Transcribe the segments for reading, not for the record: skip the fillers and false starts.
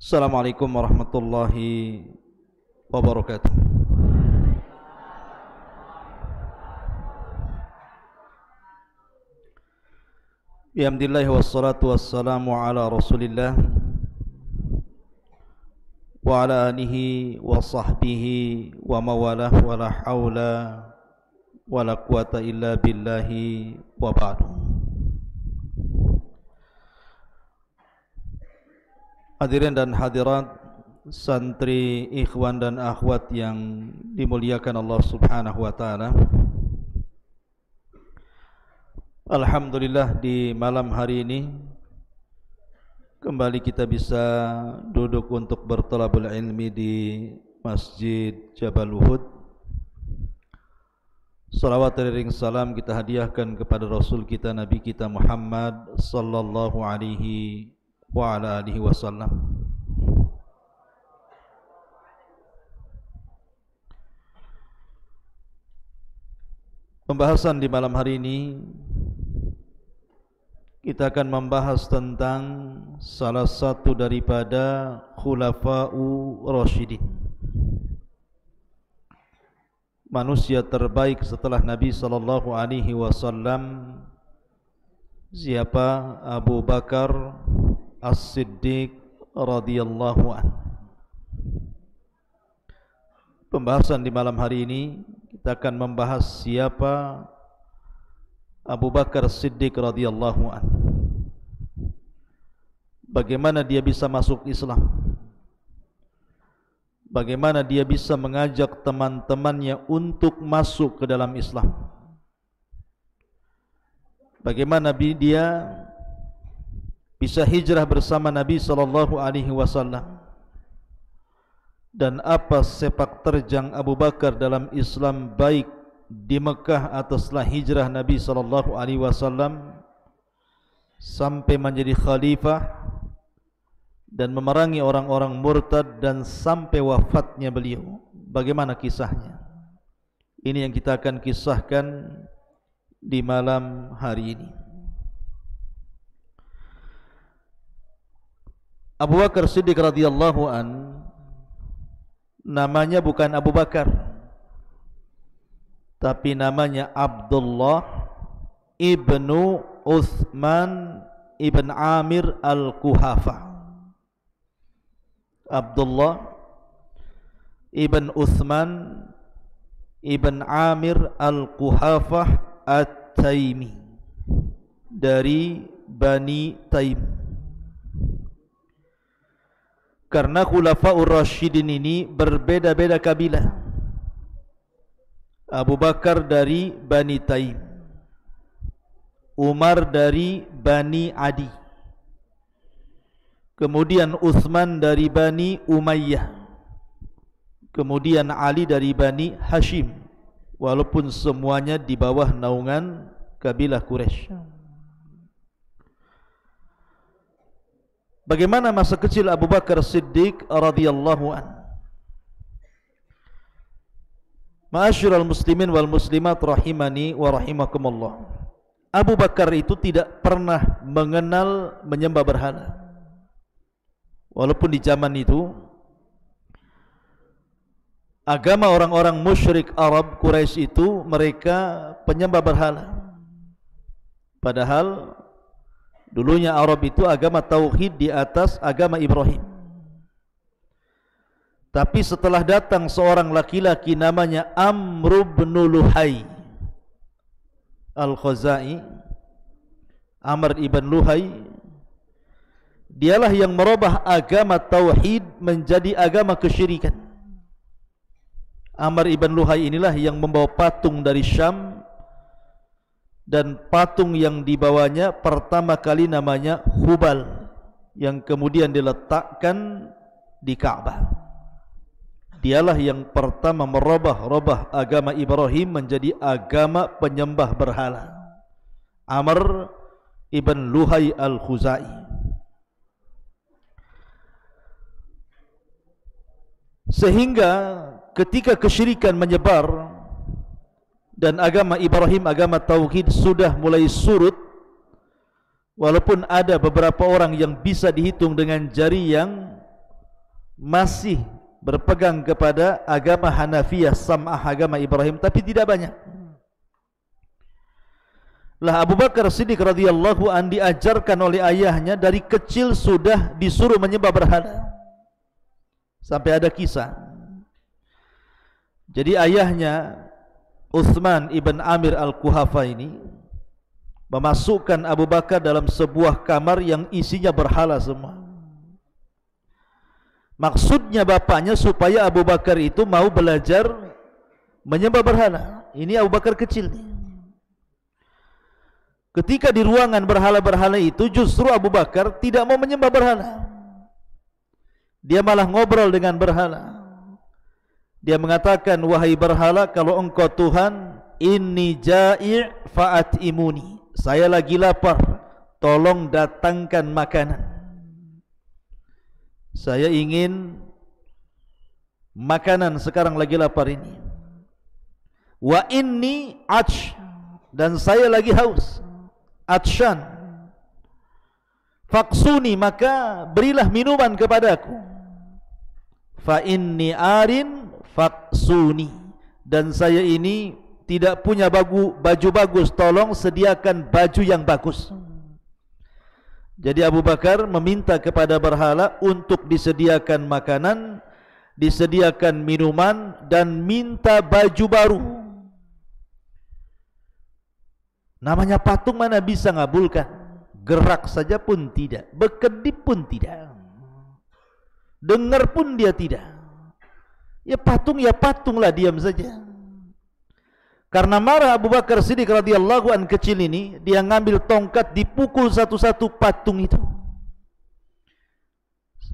Assalamualaikum warahmatullahi wabarakatuh. Bihamdillah wassalatu wassalamu ala rasulillah wa ala alihi wa sahbihi wa mawalah wa la hawla wa la quwata illa billahi wa ba'du. Hadirin dan hadirat, santri, ikhwan dan akhwat yang dimuliakan Allah Subhanahu wa taala. Alhamdulillah di malam hari ini kembali kita bisa duduk untuk berthalabul ilmi di Masjid Jabal Uhud. Salawat dan salam kita hadiahkan kepada Rasul kita, Nabi kita Muhammad sallallahu alaihi wa ala alihi wasallam. Pembahasan di malam hari ini kita akan membahas tentang salah satu daripada khulafa'u rasyidin, manusia terbaik setelah Nabi sallallahu alaihi wasallam. Siapa? Abu Bakar As-Siddiq radhiyallahu anhu. Pembahasan di malam hari ini kita akan membahas siapa Abu Bakar As-Siddiq radhiyallahu anhu. Bagaimana dia bisa masuk Islam? Bagaimana dia bisa mengajak teman-temannya untuk masuk ke dalam Islam? Bagaimana dia bisa hijrah bersama Nabi sallallahu alaihi wasallam, dan apa sepak terjang Abu Bakar dalam Islam, baik di Mekah atau setelah hijrah Nabi sallallahu alaihi wasallam sampai menjadi khalifah dan memerangi orang-orang murtad dan sampai wafatnya beliau. Bagaimana kisahnya? Ini yang kita akan kisahkan di malam hari ini. Abu Bakar Siddiq radhiyallahu an, namanya bukan Abu Bakar, tapi namanya Abdullah ibnu Uthman ibn Amir al-Kuhafa. Abdullah ibn Uthman ibn Amir al-Kuhafa at-Taimi, dari Bani Taim. Karena khulafa'ur rasyidin ini berbeda-beda kabilah. Abu Bakar dari Bani Taim, Umar dari Bani Adi, kemudian Uthman dari Bani Umayyah, kemudian Ali dari Bani Hashim, walaupun semuanya di bawah naungan kabilah Quraisy. Bagaimana masa kecil Abu Bakar Siddiq radhiyallahu an? Ma'asyiral muslimin wal muslimat rahimani wa rahimakumullah. Abu Bakar itu tidak pernah mengenal menyembah berhala. Walaupun di zaman itu agama orang-orang musyrik Arab Quraisy itu mereka penyembah berhala. Padahal dulunya Arab itu agama tauhid di atas agama Ibrahim. Tapi setelah datang seorang laki-laki namanya Amr bin Luhai Al-Khuzai, Amr ibn Luhai, dialah yang merubah agama tauhid menjadi agama kesyirikan. Amr ibn Luhai inilah yang membawa patung dari Syam, dan patung yang dibawanya pertama kali namanya Hubal, yang kemudian diletakkan di Ka'bah. Dialah yang pertama merubah agama Ibrahim menjadi agama penyembah berhala. Amr ibn Luhai al-Khuzai. Sehingga ketika kesyirikan menyebar dan agama Ibrahim, agama tauhid sudah mulai surut, walaupun ada beberapa orang yang bisa dihitung dengan jari yang masih berpegang kepada agama Hanafiyah, sam'ah agama Ibrahim, tapi tidak banyak. Lah Abu Bakar Siddiq radhiyallahu an diajarkan oleh ayahnya dari kecil sudah disuruh menyembah berhala. Sampai ada kisah. Jadi ayahnya Uthman ibn Amir al-Kuhafa ini memasukkan Abu Bakar dalam sebuah kamar yang isinya berhala semua. Maksudnya bapaknya supaya Abu Bakar itu mau belajar menyembah berhala. Ini Abu Bakar kecil nih. Ketika di ruangan berhala-berhala itu, justru Abu Bakar tidak mau menyembah berhala. Dia malah ngobrol dengan berhala. Dia mengatakan, wahai berhala, kalau engkau Tuhan, inni ja'i' fa'at'imuni. Saya lagi lapar, tolong datangkan makanan. Saya ingin makanan, sekarang lagi lapar ini. Wa inni atsh, dan saya lagi haus. Atshan, faksuni, maka berilah minuman kepadaku. Fa inni arin faksuni, dan saya ini tidak punya baju bagus, tolong sediakan baju yang bagus. Jadi Abu Bakar meminta kepada berhala untuk disediakan makanan, disediakan minuman, dan minta baju baru. Namanya patung mana bisa ngabulkan? Gerak saja pun tidak, berkedip pun tidak, dengar pun dia tidak. Ya patunglah, diam saja. Karena marah Abu Bakar Siddiq radhiyallahu an kecil ini, dia ngambil tongkat, dipukul satu-satu patung itu.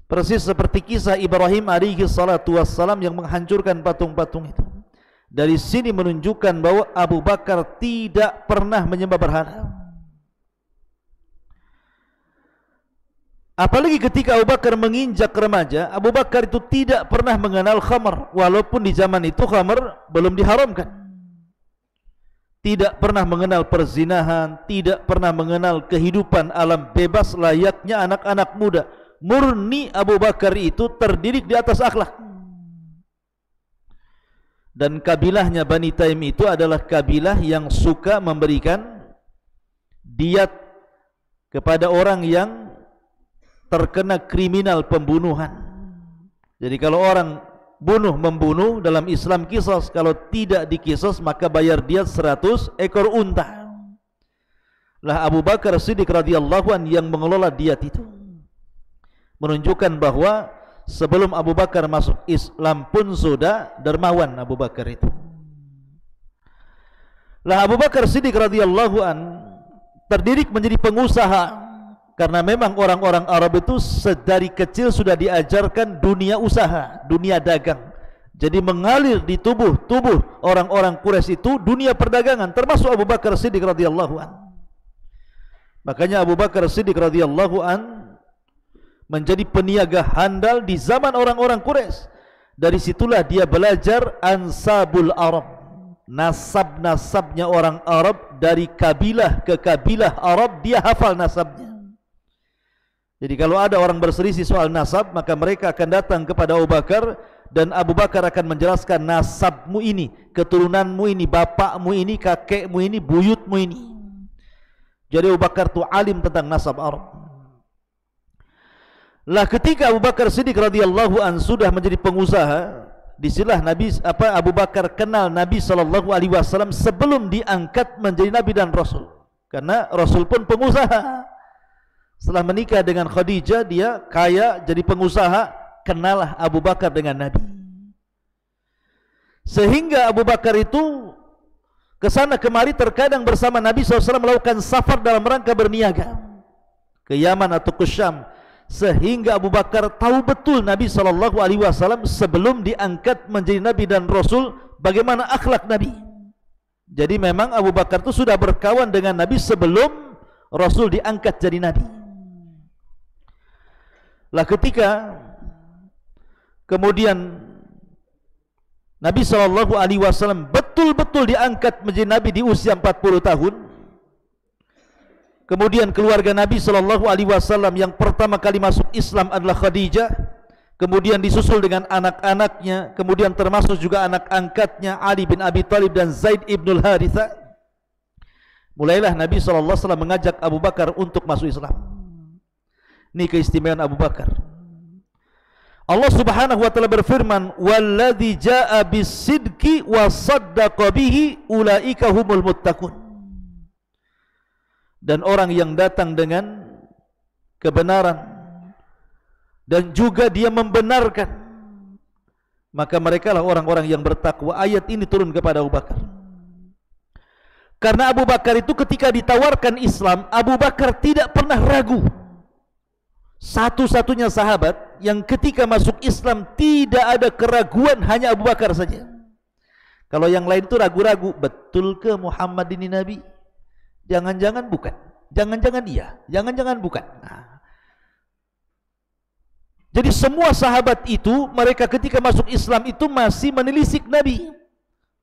Persis seperti kisah Ibrahim alaihi salatu wassalam yang menghancurkan patung-patung itu. Dari sini menunjukkan bahwa Abu Bakar tidak pernah menyembah berhala. Apalagi ketika Abu Bakar menginjak remaja, Abu Bakar itu tidak pernah mengenal khamar, walaupun di zaman itu khamar belum diharamkan. Tidak pernah mengenal perzinahan, tidak pernah mengenal kehidupan alam bebas layaknya anak-anak muda. Murni Abu Bakar itu terdidik di atas akhlak. Dan kabilahnya Bani Taim itu adalah kabilah yang suka memberikan diat kepada orang yang terkena kriminal pembunuhan. Jadi kalau orang membunuh dalam Islam kisos, kalau tidak dikisos maka bayar diat 100 ekor unta. Lah Abu Bakar Siddiq radhiyallahu an yang mengelola diat itu. Menunjukkan bahwa sebelum Abu Bakar masuk Islam pun sudah dermawan Abu Bakar itu. Lah Abu Bakar Siddiq radhiyallahu an terdidik menjadi pengusaha, karena memang orang-orang Arab itu sedari kecil sudah diajarkan dunia usaha, dunia dagang. Jadi mengalir di tubuh orang-orang Quraisy itu dunia perdagangan, termasuk Abu Bakar Siddiq radhiyallahu an. Makanya Abu Bakar Siddiq radhiyallahu an menjadi peniaga handal di zaman orang-orang Quraisy. Dari situlah dia belajar ansabul Arab, nasab-nasabnya orang Arab, dari kabilah ke kabilah Arab dia hafal nasabnya. Jadi kalau ada orang berselisih soal nasab, maka mereka akan datang kepada Abu Bakar, dan Abu Bakar akan menjelaskan nasabmu ini, keturunanmu ini, bapakmu ini, kakekmu ini, buyutmu ini. Jadi Abu Bakar itu alim tentang nasab Arab. Lah ketika Abu Bakar Siddiq radhiyallahu an sudah menjadi pengusaha, disinilah Abu Bakar kenal Nabi sallallahu alaihi wasallam sebelum diangkat menjadi nabi dan rasul. Karena Rasul pun pengusaha. Setelah menikah dengan Khadijah, dia kaya, jadi pengusaha, kenalah Abu Bakar dengan Nabi. Sehingga Abu Bakar itu kesana kemari terkadang bersama Nabi SAW melakukan safar dalam rangka berniaga ke Yaman atau ke Syam. Sehingga Abu Bakar tahu betul Nabi SAW sebelum diangkat menjadi Nabi dan Rasul, bagaimana akhlak Nabi. Jadi memang Abu Bakar itu sudah berkawan dengan Nabi sebelum Rasul diangkat jadi Nabi. Lah ketika kemudian Nabi SAW betul-betul diangkat menjadi Nabi di usia 40 tahun. Kemudian keluarga Nabi SAW yang pertama kali masuk Islam adalah Khadijah. kemudian disusul dengan anak-anaknya, kemudian termasuk juga anak angkatnya Ali bin Abi Thalib dan Zaid ibnul Harithah. Mulailah Nabi SAW mengajak Abu Bakar untuk masuk Islam. Ini keistimewaan Abu Bakar. Allah Subhanahu wa taala berfirman, "Walladzi jaa'a bis-sidqi wa saddaqa bihi ulaika humul muttaqun." Dan orang yang datang dengan kebenaran dan juga dia membenarkan, maka merekalah orang-orang yang bertakwa. Ayat ini turun kepada Abu Bakar. Karena Abu Bakar itu ketika ditawarkan Islam, Abu Bakar tidak pernah ragu. Satu-satunya sahabat yang ketika masuk Islam tidak ada keraguan, hanya Abu Bakar saja. Kalau yang lain itu ragu-ragu, betul ke Muhammad ini Nabi? Jangan-jangan bukan, jangan-jangan iya, jangan-jangan bukan. Jadi semua sahabat itu, mereka ketika masuk Islam itu masih menelisik Nabi,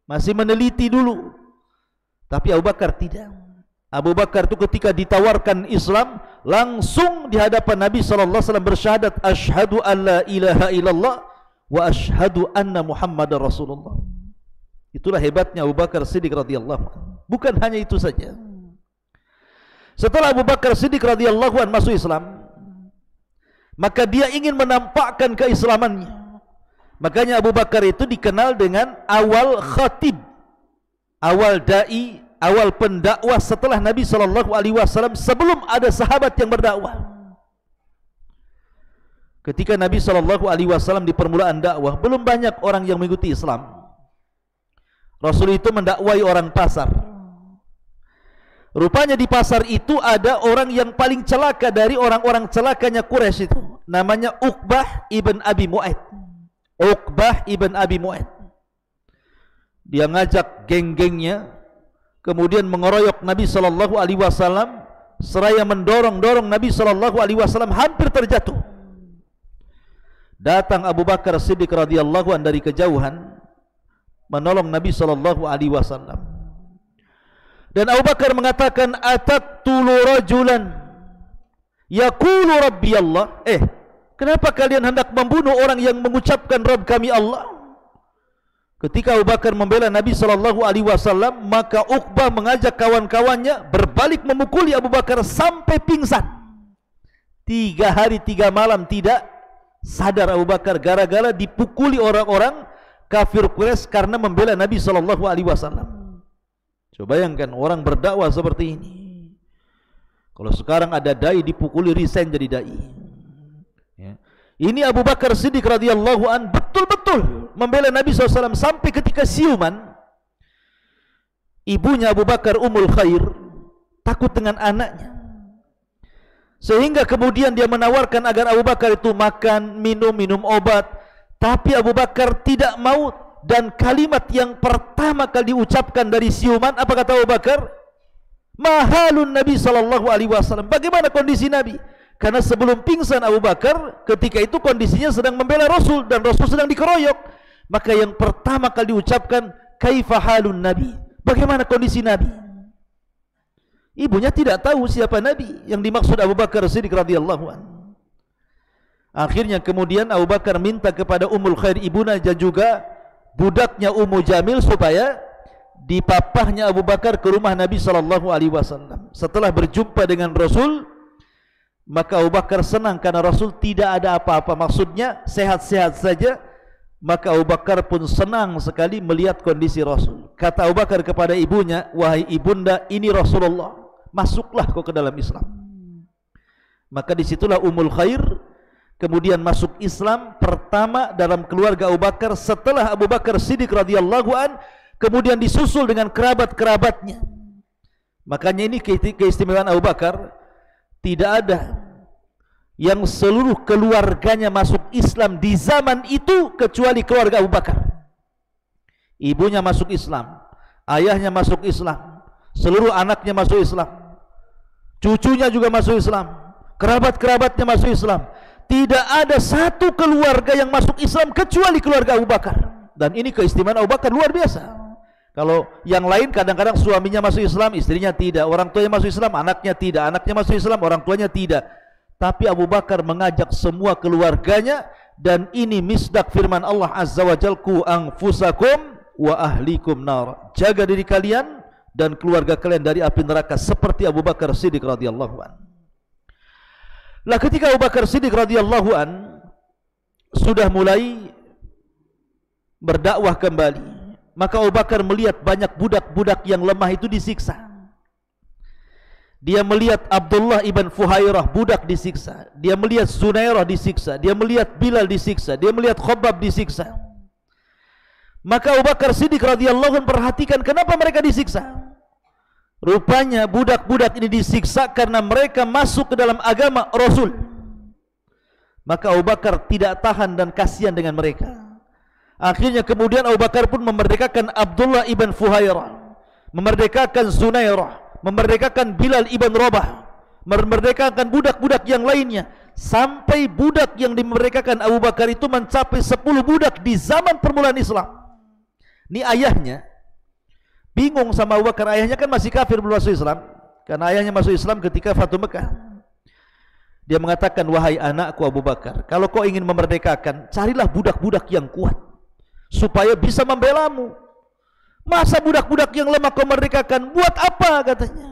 masih meneliti dulu. Tapi Abu Bakar tidak. Abu Bakar itu ketika ditawarkan Islam, langsung di hadapan Nabi SAW bersyahadat, asyhadu an la ilaha illallah wa asyhadu anna Muhammadar Rasulullah. Itulah hebatnya Abu Bakar Siddiq radhiyallahu anhu. Bukan hanya itu saja. Setelah Abu Bakar Siddiq radhiyallahu anhu masuk Islam, maka dia ingin menampakkan keislamannya. Makanya Abu Bakar itu dikenal dengan awal khatib, awal da'i, awal pendakwah setelah Nabi SAW, sebelum ada sahabat yang berdakwah. Ketika Nabi SAW di permulaan dakwah, belum banyak orang yang mengikuti Islam. Rasul itu mendakwai orang pasar. Rupanya di pasar itu ada orang yang paling celaka dari orang-orang celakanya Quraisy itu. Namanya Uqbah ibn Abi Mu'ayth. Uqbah ibn Abi Mu'ayth. Dia ngajak geng-gengnya, kemudian mengeroyok Nabi SAW, seraya mendorong-dorong Nabi SAW hampir terjatuh. Datang Abu Bakar Siddiq radhiyallahu anhu dari kejauhan, menolong Nabi SAW. Dan Abu Bakar mengatakan, ataqtulu rajulan yaqulu rabbi Allah. Kenapa kalian hendak membunuh orang yang mengucapkan Rabb kami Allah? Ketika Abu Bakar membela Nabi SAW, maka Uqbah mengajak kawan-kawannya berbalik memukuli Abu Bakar sampai pingsan. 3 hari 3 malam tidak sadar Abu Bakar gara-gara dipukuli orang-orang kafir Quraisy karena membela Nabi SAW. Coba bayangkan orang berdakwah seperti ini. Kalau sekarang ada dai dipukuli, resign jadi dai. Ini Abu Bakar Siddiq radhiyallahu an betul-betul membela Nabi SAW sampai ketika siuman, ibunya Abu Bakar Ummul Khair takut dengan anaknya, sehingga kemudian dia menawarkan agar Abu Bakar itu makan, minum obat. Tapi Abu Bakar tidak mau, dan kalimat yang pertama kali diucapkan dari siuman, apa kata Abu Bakar? Mahalun Nabi SAW. Bagaimana kondisi Nabi? Karena sebelum pingsan Abu Bakar, ketika itu kondisinya sedang membela Rasul dan Rasul sedang dikeroyok. Maka yang pertama kali diucapkan, kaifa halun Nabi? Bagaimana kondisi Nabi? Ibunya tidak tahu siapa Nabi yang dimaksud Abu Bakar Siddiq radhiyallahu anhu. Akhirnya kemudian Abu Bakar minta kepada Ummul Khair ibuna dan juga budaknya Ummu Jamil supaya dipapahnya Abu Bakar ke rumah Nabi SAW. Setelah berjumpa dengan Rasul, maka Abu Bakar senang karena Rasul tidak ada apa-apa, maksudnya sehat-sehat saja. Maka Abu Bakar pun senang sekali melihat kondisi Rasul. Kata Abu Bakar kepada ibunya, wahai ibunda, ini Rasulullah, masuklah kau ke dalam Islam. Maka disitulah Ummul Khair kemudian masuk Islam pertama dalam keluarga Abu Bakar setelah Abu Bakar Siddiq radhiyallahu an, kemudian disusul dengan kerabat-kerabatnya. Makanya ini keistimewaan Abu Bakar. Tidak ada yang seluruh keluarganya masuk Islam di zaman itu kecuali keluarga Abu Bakar. Ibunya masuk Islam, ayahnya masuk Islam, seluruh anaknya masuk Islam, cucunya juga masuk Islam, kerabat-kerabatnya masuk Islam. Tidak ada satu keluarga yang masuk Islam kecuali keluarga Abu Bakar. Dan ini keistimewaan Abu Bakar luar biasa. Kalau yang lain kadang-kadang suaminya masuk Islam, istrinya tidak, orang tuanya masuk Islam, anaknya tidak, anaknya masuk Islam, orang tuanya tidak. Tapi Abu Bakar mengajak semua keluarganya dan ini misdak firman Allah Azza wa Jalla, ku anfusakum wa ahlikum nar, jaga diri kalian dan keluarga kalian dari api neraka, seperti Abu Bakar Siddiq radhiyallahu an. Lah ketika Abu Bakar Siddiq radhiyallahu an sudah mulai berdakwah kembali, maka Abu Bakar melihat banyak budak-budak yang lemah itu disiksa. Dia melihat Abdullah ibn Fuhairah budak disiksa, dia melihat Zunairah disiksa, dia melihat Bilal disiksa, dia melihat Khabbab disiksa. Maka Abu Bakar Siddiq radhiyallahu anhu perhatikan kenapa mereka disiksa. Rupanya budak-budak ini disiksa karena mereka masuk ke dalam agama Rasul. Maka Abu Bakar tidak tahan dan kasihan dengan mereka. Akhirnya kemudian Abu Bakar pun memerdekakan Abdullah ibn Fuhairah, memerdekakan Zunairah, memerdekakan Bilal ibn Rabah, memerdekakan budak-budak yang lainnya, sampai budak yang dimerdekakan Abu Bakar itu mencapai 10 budak di zaman permulaan Islam. Ini ayahnya bingung sama Abu Bakar. Ayahnya kan masih kafir belum masuk Islam, karena ayahnya masuk Islam ketika Fatu Mekah. Dia mengatakan, wahai anakku Abu Bakar, kalau kau ingin memerdekakan, carilah budak-budak yang kuat supaya bisa membelamu. Masa budak-budak yang lemah kau merdekakan, buat apa katanya.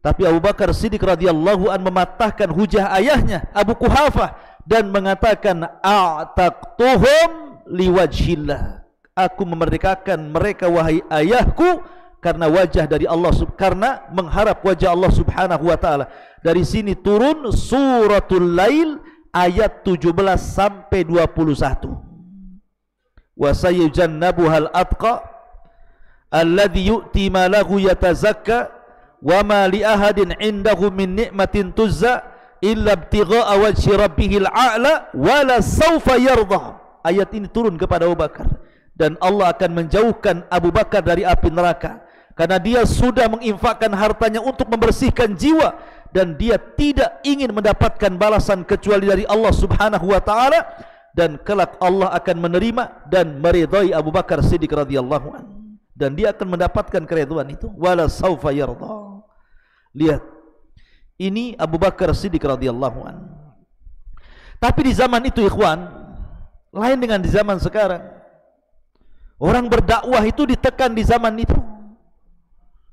Tapi Abu Bakar Siddiq radhiyallahu an mematahkan hujah ayahnya Abu Quhafah dan mengatakan, a'taqtuhum liwajhillah, aku memerdekakan mereka wahai ayahku karena wajah dari Allah, karena mengharap wajah Allah subhanahu wa ta'ala. Dari sini turun suratul Lail ayat 17 sampai 21. Wa sayujannabuhal atqa alladhi yu'ti malahu yatazakka wa ma li ahadin indahu min ni'matin tuzza illa ibtigha'a wajhi rabbihil a'la wa la sawfa yardah. Ayat ini turun kepada Abu Bakar, dan Allah akan menjauhkan Abu Bakar dari api neraka karena dia sudah menginfakkan hartanya untuk membersihkan jiwa, dan dia tidak ingin mendapatkan balasan kecuali dari Allah subhanahu wa ta'ala, dan kelak Allah akan menerima dan meridai Abu Bakar Siddiq radhiyallahu anhu, dan dia akan mendapatkan keridhaan itu, wala saufa yarda. Lihat, ini Abu Bakar Siddiq radhiyallahu anhu. Tapi di zaman itu ikhwan, lain dengan di zaman sekarang. Orang berdakwah itu ditekan di zaman itu,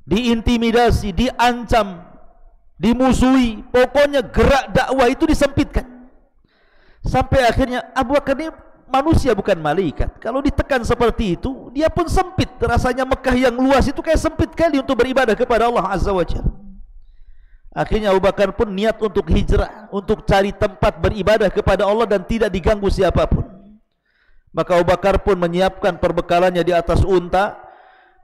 diintimidasi, diancam, dimusuhi, pokoknya gerak dakwah itu disempitkan. Sampai akhirnya Abu Bakar ini manusia bukan malaikat. Kalau ditekan seperti itu, dia pun sempit. Rasanya Mekah yang luas itu kayak sempit kali untuk beribadah kepada Allah Azza wa Jalla. Akhirnya Abu Bakar pun niat untuk hijrah, untuk cari tempat beribadah kepada Allah dan tidak diganggu siapapun. Maka Abu Bakar pun menyiapkan perbekalannya di atas unta.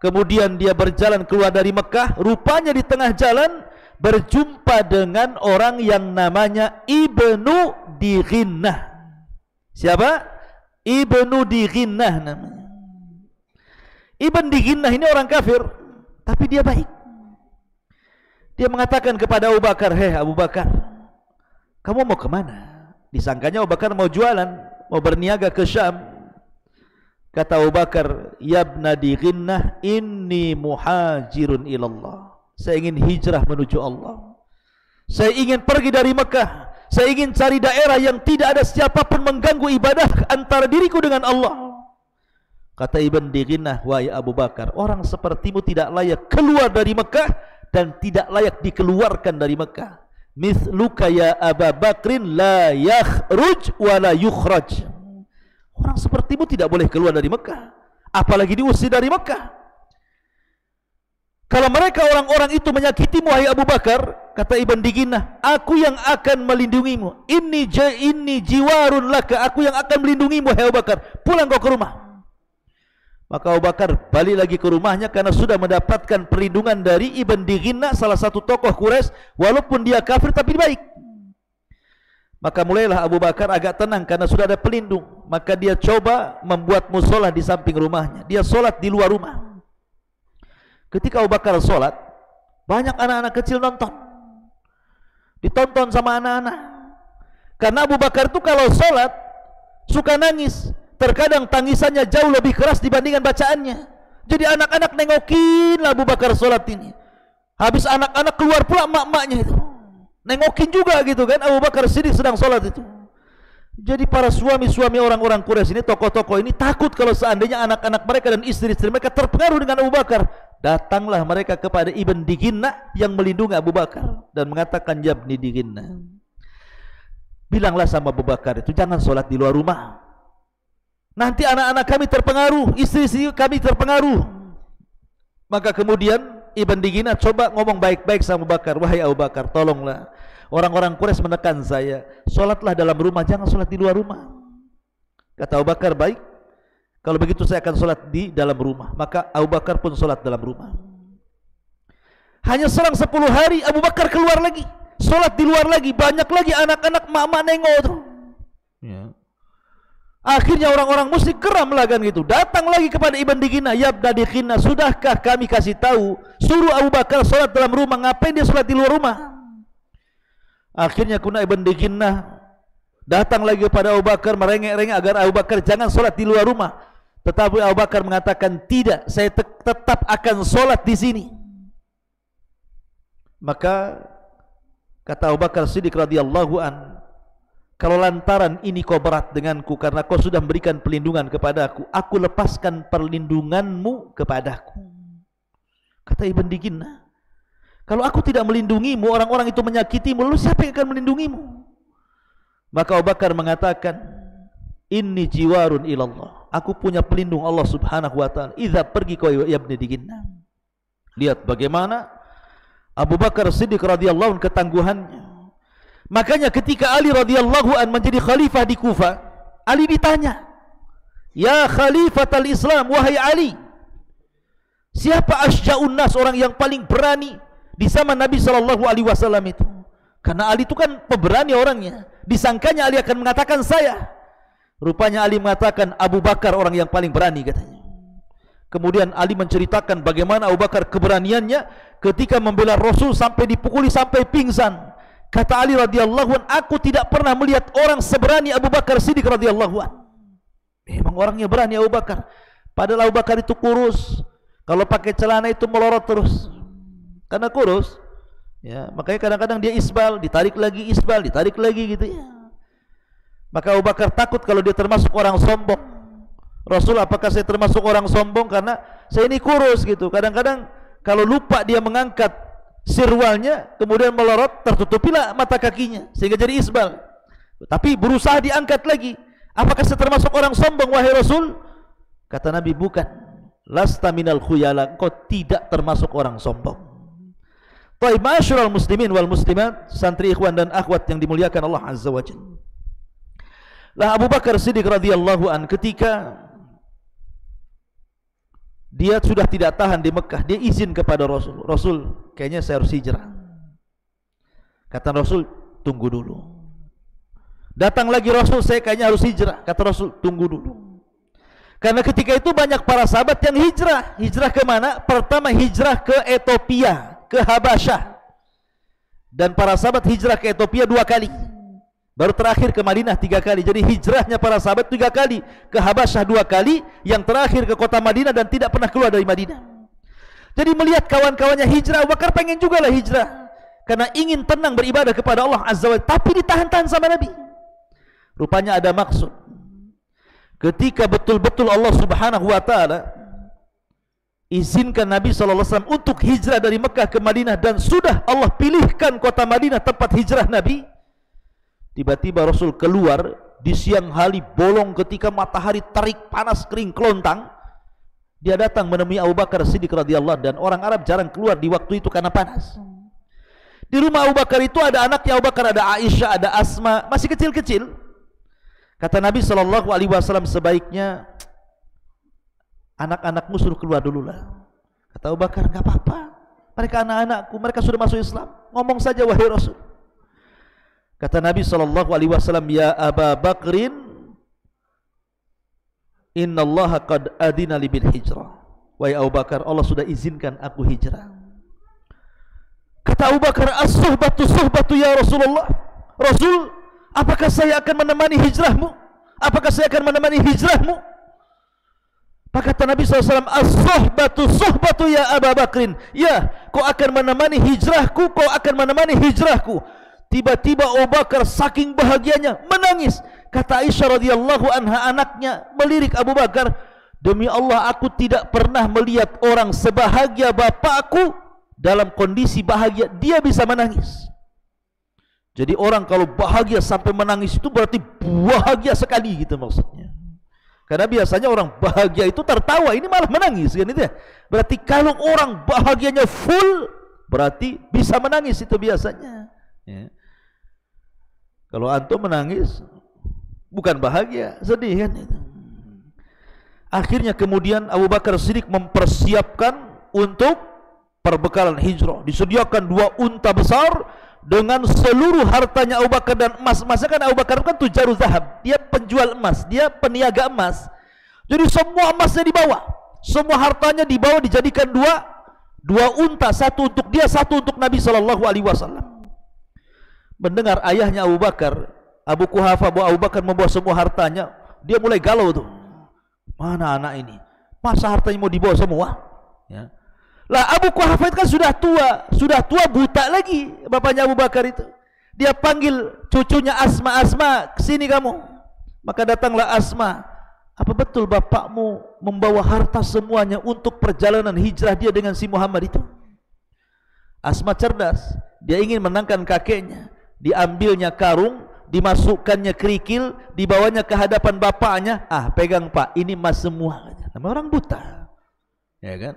Kemudian dia berjalan keluar dari Mekah. Rupanya di tengah jalan berjumpa dengan orang yang namanya Ibnu Dighinnah. Siapa? Ibnu Dighinnah namanya. Ibnu Dighinnah ini orang kafir, tapi dia baik. Dia mengatakan kepada Abu Bakar, hei Abu Bakar, kamu mau kemana? Disangkanya Abu Bakar mau jualan, mau berniaga ke Syam. Kata Abu Bakar, ya Ibnu Dighinnah, inni muhajirun ilallah. Saya ingin hijrah menuju Allah. Saya ingin pergi dari Mekah. Saya ingin cari daerah yang tidak ada siapapun mengganggu ibadah antara diriku dengan Allah. Kata Ibn Dighinnah, wahai Abu Bakar, orang sepertimu tidak layak keluar dari Mekah dan tidak layak dikeluarkan dari Mekah. Mithluka ya Abu Bakrin la yakhruj wa la yukhraj. Orang sepertimu tidak boleh keluar dari Mekah, apalagi diusir dari Mekah. Kalau mereka orang-orang itu menyakitimu wahai Abu Bakar, kata Ibn Dighinnah, aku yang akan melindungimu. Inni jiwarun laka, aku yang akan melindungimu wahai Abu Bakar. Pulang kau ke rumah. Maka Abu Bakar balik lagi ke rumahnya karena sudah mendapatkan perlindungan dari Ibn Dighinnah, salah satu tokoh Quraisy, walaupun dia kafir tapi baik. Maka mulailah Abu Bakar agak tenang karena sudah ada pelindung. Maka dia coba membuat musola di samping rumahnya. Dia solat di luar rumah. Ketika Abu Bakar solat, banyak anak-anak kecil nonton. Ditonton sama anak-anak. Karena Abu Bakar itu kalau solat suka nangis. Terkadang tangisannya jauh lebih keras dibandingkan bacaannya. Jadi anak-anak nengokin Abu Bakar solat ini. Habis anak-anak keluar pula emak-emaknya itu nengokin juga gitu kan, Abu Bakar Siddiq sedang solat itu. Jadi para suami-suami orang-orang Quraisy ini, tokoh-tokoh ini takut kalau seandainya anak-anak mereka dan istri-istri mereka terpengaruh dengan Abu Bakar. Datanglah mereka kepada Ibn Diginna yang melindungi Abu Bakar dan mengatakan, ya Ibn Diginna, bilanglah sama Abu Bakar itu jangan sholat di luar rumah. Nanti anak-anak kami terpengaruh, istri-istri kami terpengaruh. Maka kemudian Ibn Diginna coba ngomong baik-baik sama Abu Bakar, wahai Abu Bakar, tolonglah, orang-orang Quraisy menekan saya, sholatlah dalam rumah, jangan sholat di luar rumah. Kata Abu Bakar, baik, kalau begitu saya akan sholat di dalam rumah. Maka Abu Bakar pun sholat dalam rumah. Hanya selang 10 hari Abu Bakar keluar lagi, sholat di luar lagi, banyak lagi anak-anak mak-mak nengok tuh. Ya. Akhirnya orang-orang musyrik geram lah kan gitu. Datang lagi kepada Ibn Diginna, ya Ibn Diginna, sudahkah kami kasih tahu, suruh Abu Bakar sholat dalam rumah, ngapain dia sholat di luar rumah? Akhirnya kuna Ibn Diginna datang lagi kepada Abu Bakar, merengek-rengek agar Abu Bakar jangan sholat di luar rumah. Tetapi Abu Bakar mengatakan, tidak, saya tetap akan sholat di sini. Maka kata Abu Bakar Siddiq radhiyallahu an, kalau lantaran ini kau berat denganku karena kau sudah memberikan perlindungan kepadaku, aku lepaskan perlindunganmu kepadaku. Kata Ibn Diginna, kalau aku tidak melindungimu, orang-orang itu menyakitimu, lalu siapa yang akan melindungimu? Maka Abu Bakar mengatakan, inni jiwarun ilallah, aku punya pelindung Allah subhanahu wa ta'ala. Idza pergi kau ya Ibn Diginna. Lihat bagaimana Abu Bakar Siddiq radhiyallahu anhu ketangguhannya. Makanya ketika Ali radhiyallahu an menjadi khalifah di Kufah, Ali ditanya, ya khalifatal Islam, wahai Ali, siapa asyja'un nas, orang yang paling berani di zaman Nabi SAW itu? Karena Ali itu kan pemberani orangnya, disangkanya Ali akan mengatakan saya. Rupanya Ali mengatakan Abu Bakar orang yang paling berani katanya. Kemudian Ali menceritakan bagaimana Abu Bakar keberaniannya ketika membela Rasul sampai dipukuli sampai pingsan. Kata Ali radhiyallahu an, aku tidak pernah melihat orang seberani Abu Bakar Siddiq radhiyallahu an. Memang orangnya berani Abu Bakar. Padahal Abu Bakar itu kurus. Kalau pakai celana itu melorot terus. Karena kurus. Ya, makanya kadang-kadang dia isbal, ditarik lagi isbal, ditarik lagi gitu ya. Maka Abu Bakar takut kalau dia termasuk orang sombong. Rasul, apakah saya termasuk orang sombong karena saya ini kurus gitu. Kadang-kadang kalau lupa dia mengangkat sirwalnya, kemudian melorot, tertutupilah mata kakinya sehingga jadi isbal. Tapi berusaha diangkat lagi. Apakah saya termasuk orang sombong wahai Rasul? Kata Nabi, bukan. Lasta minal khuyala, kau tidak termasuk orang sombong. Baik, ma'asyiral muslimin wal muslimat, santri ikhwan dan akhwat yang dimuliakan Allah Azza wa Jalla. Lah Abu Bakar Siddiq radhiyallahu an ketika dia sudah tidak tahan di Mekah, dia izin kepada Rasul, Rasul, kayaknya saya harus hijrah. Kata Rasul, tunggu dulu. Datang lagi Rasul, saya kayaknya harus hijrah. Kata Rasul, tunggu dulu. Karena ketika itu banyak para sahabat yang hijrah. Hijrah ke mana? Pertama hijrah ke Ethiopia, ke Habasyah. Dan para sahabat hijrah ke Ethiopia 2 kali. Baru terakhir ke Madinah 3 kali. Jadi hijrahnya para sahabat 3 kali. Ke Habasyah 2 kali, yang terakhir ke kota Madinah dan tidak pernah keluar dari Madinah. Jadi melihat kawan-kawannya hijrah, Abu Bakar pengen juga lah hijrah. Karena ingin tenang beribadah kepada Allah Azza wa Jalla, tapi ditahan-tahan sama Nabi. Rupanya ada maksud. Ketika betul-betul Allah Subhanahu wa ta'ala izinkan Nabi SAW untuk hijrah dari Mekah ke Madinah, dan sudah Allah pilihkan kota Madinah tempat hijrah Nabi, tiba-tiba Rasul keluar di siang hari bolong ketika matahari terik panas kering kelontang. Dia datang menemui Abu Bakar Siddiq radhiyallahu anhu, dan orang Arab jarang keluar di waktu itu karena panas. Di rumah Abu Bakar itu ada anaknya Abu Bakar, ada Aisyah, ada Asma, masih kecil-kecil. Kata Nabi SAW, sebaiknya anak-anakmu suruh keluar dulu lah. Kata Abu Bakar, enggak apa-apa, mereka anak-anakku, mereka sudah masuk Islam, ngomong saja wahai Rasul. Kata Nabi SAW, ya Abu Bakrin, innallaha qad adina li bil hijrah. Wahai Abu Bakar, Allah sudah izinkan aku hijrah. Kata Abu Bakar, as-suhbatu suhbatu ya Rasulullah. Rasul, apakah saya akan menemani hijrahmu? Apakah saya akan menemani hijrahmu? Maka kata Nabi SAW, as-suhbatu suhbatu ya Abu Bakrin. Ya, kau akan menemani hijrahku, kau akan menemani hijrahku. Tiba-tiba Abu Bakar saking bahagianya menangis. Kata Aisyah radhiyallahu anha, anaknya melirik Abu Bakar, demi Allah aku tidak pernah melihat orang sebahagia bapakku dalam kondisi bahagia dia bisa menangis. Jadi orang kalau bahagia sampai menangis itu berarti bahagia sekali gitu maksudnya. Karena biasanya orang bahagia itu tertawa, ini malah menangis kan itu ya. Berarti kalau orang bahagianya full berarti bisa menangis itu biasanya ya. Kalau antum menangis bukan bahagia, sedih kan itu. Akhirnya kemudian Abu Bakar Siddiq mempersiapkan untuk perbekalan hijrah. Disediakan 2 unta besar dengan seluruh hartanya Abu Bakar dan emas. Emasnya kan Abu Bakar kan tujarul zahab, dia penjual emas, dia peniaga emas. Jadi semua emasnya dibawa, semua hartanya dibawa, dijadikan dua unta, satu untuk dia, satu untuk Nabi SAW. Mendengar ayahnya Abu Bakar, Abu Quhafa, bahwa Abu Bakar membawa semua hartanya, dia mulai galau tuh. Mana anak ini? Masa hartanya mau dibawa semua? Ya. Lah Abu Quhafa itu kan sudah tua buta lagi, bapaknya Abu Bakar itu. Dia panggil cucunya Asma, Asma, kesini kamu. Maka datanglah Asma. Apa betul bapakmu membawa harta semuanya untuk perjalanan hijrah dia dengan si Muhammad itu? Asma cerdas, dia ingin menangkan kakeknya. Diambilnya karung, dimasukkannya kerikil, dibawanya ke hadapan bapaknya. Ah, pegang pak, ini emas semua. Nama orang buta, ya kan?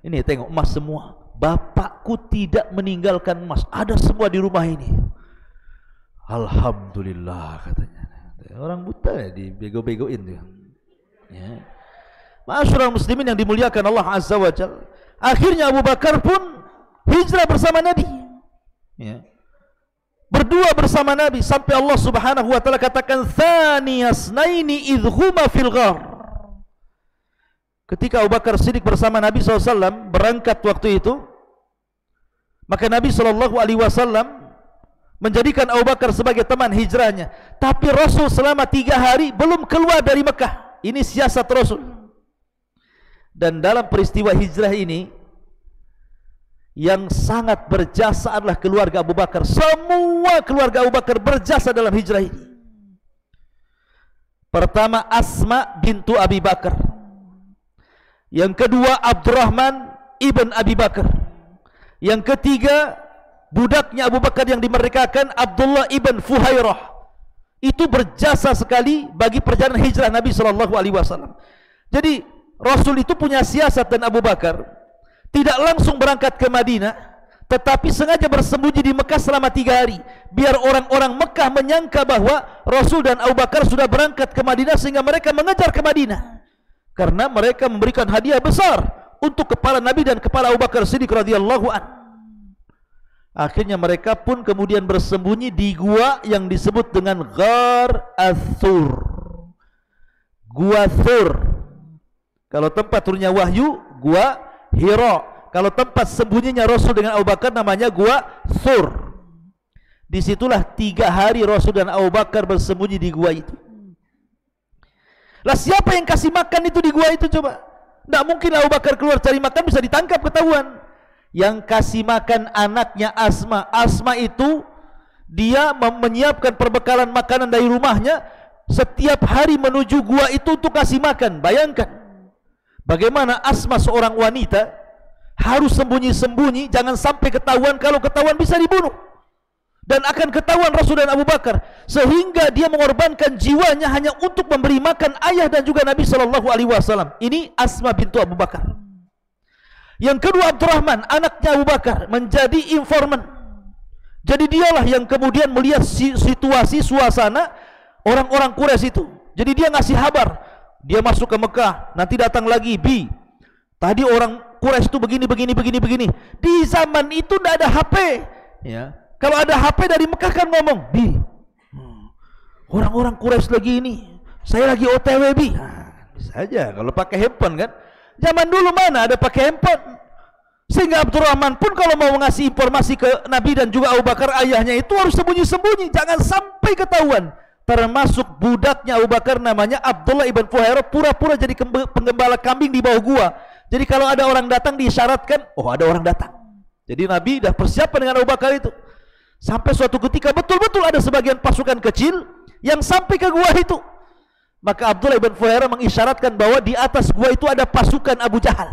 Ini tengok emas semua. Bapakku tidak meninggalkan emas, ada semua di rumah ini. Alhamdulillah katanya. Orang buta ya dibego-begoin dia. Ya. Ma'asyiral muslimin yang dimuliakan Allah Azza wa Jalla. Akhirnya Abu Bakar pun hijrah bersama Nabi. Ya. Berdua bersama Nabi sampai Allah Subhanahu wa taala katakan tsaniyasnaini idh huma fil ghar. Ketika Abu Bakar Siddiq bersama Nabi SAW berangkat waktu itu, maka Nabi SAW menjadikan Abu Bakar sebagai teman hijrahnya. Tapi Rasul selama 3 hari belum keluar dari Mekah. Ini siasat Rasul. Dan dalam peristiwa hijrah ini, yang sangat berjasa adalah keluarga Abu Bakar. Semua keluarga Abu Bakar berjasa dalam hijrah ini. Pertama Asma bintu Abi Bakar. Yang kedua Abdurrahman ibn Abi Bakar. Yang ketiga budaknya Abu Bakar yang dimerdekakan, Abdullah ibn Fuhairah. Itu berjasa sekali bagi perjalanan hijrah Nabi SAW. Jadi Rasul itu punya siasat, dan Abu Bakar tidak langsung berangkat ke Madinah, tetapi sengaja bersembunyi di Mekah selama 3 hari, biar orang-orang Mekah menyangka bahwa Rasul dan Abu Bakar sudah berangkat ke Madinah, sehingga mereka mengejar ke Madinah. Karena mereka memberikan hadiah besar untuk kepala Nabi dan kepala Abu Bakar Siddiq radhiyallahu anhu. Akhirnya mereka pun kemudian bersembunyi di gua yang disebut dengan Ghar Athur. Gua Thur. Kalau tempat turunnya wahyu, gua Hira. Kalau tempat sembunyinya Rasul dengan Abu Bakar namanya gua Thur. Disitulah 3 hari Rasul dan Abu Bakar bersembunyi di gua itu. Lah siapa yang kasih makan itu di gua itu coba? Tidak mungkin Abu Bakar keluar cari makan bisa ditangkap, ketahuan. Yang kasih makan anaknya Asma. Asma itu dia menyiapkan perbekalan makanan dari rumahnya setiap hari menuju gua itu untuk kasih makan. Bayangkan bagaimana Asma seorang wanita harus sembunyi-sembunyi, jangan sampai ketahuan. Kalau ketahuan bisa dibunuh, dan akan ketahuan Rasul dan Abu Bakar, sehingga dia mengorbankan jiwanya hanya untuk memberi makan ayah dan juga Nabi SAW. Ini Asma bintu Abu Bakar. Yang kedua Abdurrahman, anaknya Abu Bakar, menjadi informan. Jadi dialah yang kemudian melihat situasi, suasana orang-orang Quraisy itu. Jadi dia ngasih kabar. Dia masuk ke Mekah, nanti datang lagi, Bi, tadi orang Quraisy itu begini. Di zaman itu tidak ada HP, ya. Kalau ada HP dari Mekah kan ngomong, Bi, orang-orang Quraisy lagi ini, saya lagi OTW, Bi. Nah, bisa aja kalau pakai handphone kan. Zaman dulu mana ada pakai handphone. Sehingga Abdurrahman pun kalau mau ngasih informasi ke Nabi dan juga Abu Bakar ayahnya itu harus sembunyi-sembunyi, jangan sampai ketahuan. Termasuk budaknya Abu Bakar namanya Abdullah ibn Fuhairah, pura-pura jadi penggembala kambing di bawah gua. Jadi kalau ada orang datang diisyaratkan, oh ada orang datang. Jadi Nabi dah persiapan dengan Abu Bakar itu. Sampai suatu ketika betul-betul ada sebagian pasukan kecil yang sampai ke gua itu. Maka Abdullah ibn Fuhairah mengisyaratkan bahwa di atas gua itu ada pasukan Abu Jahal.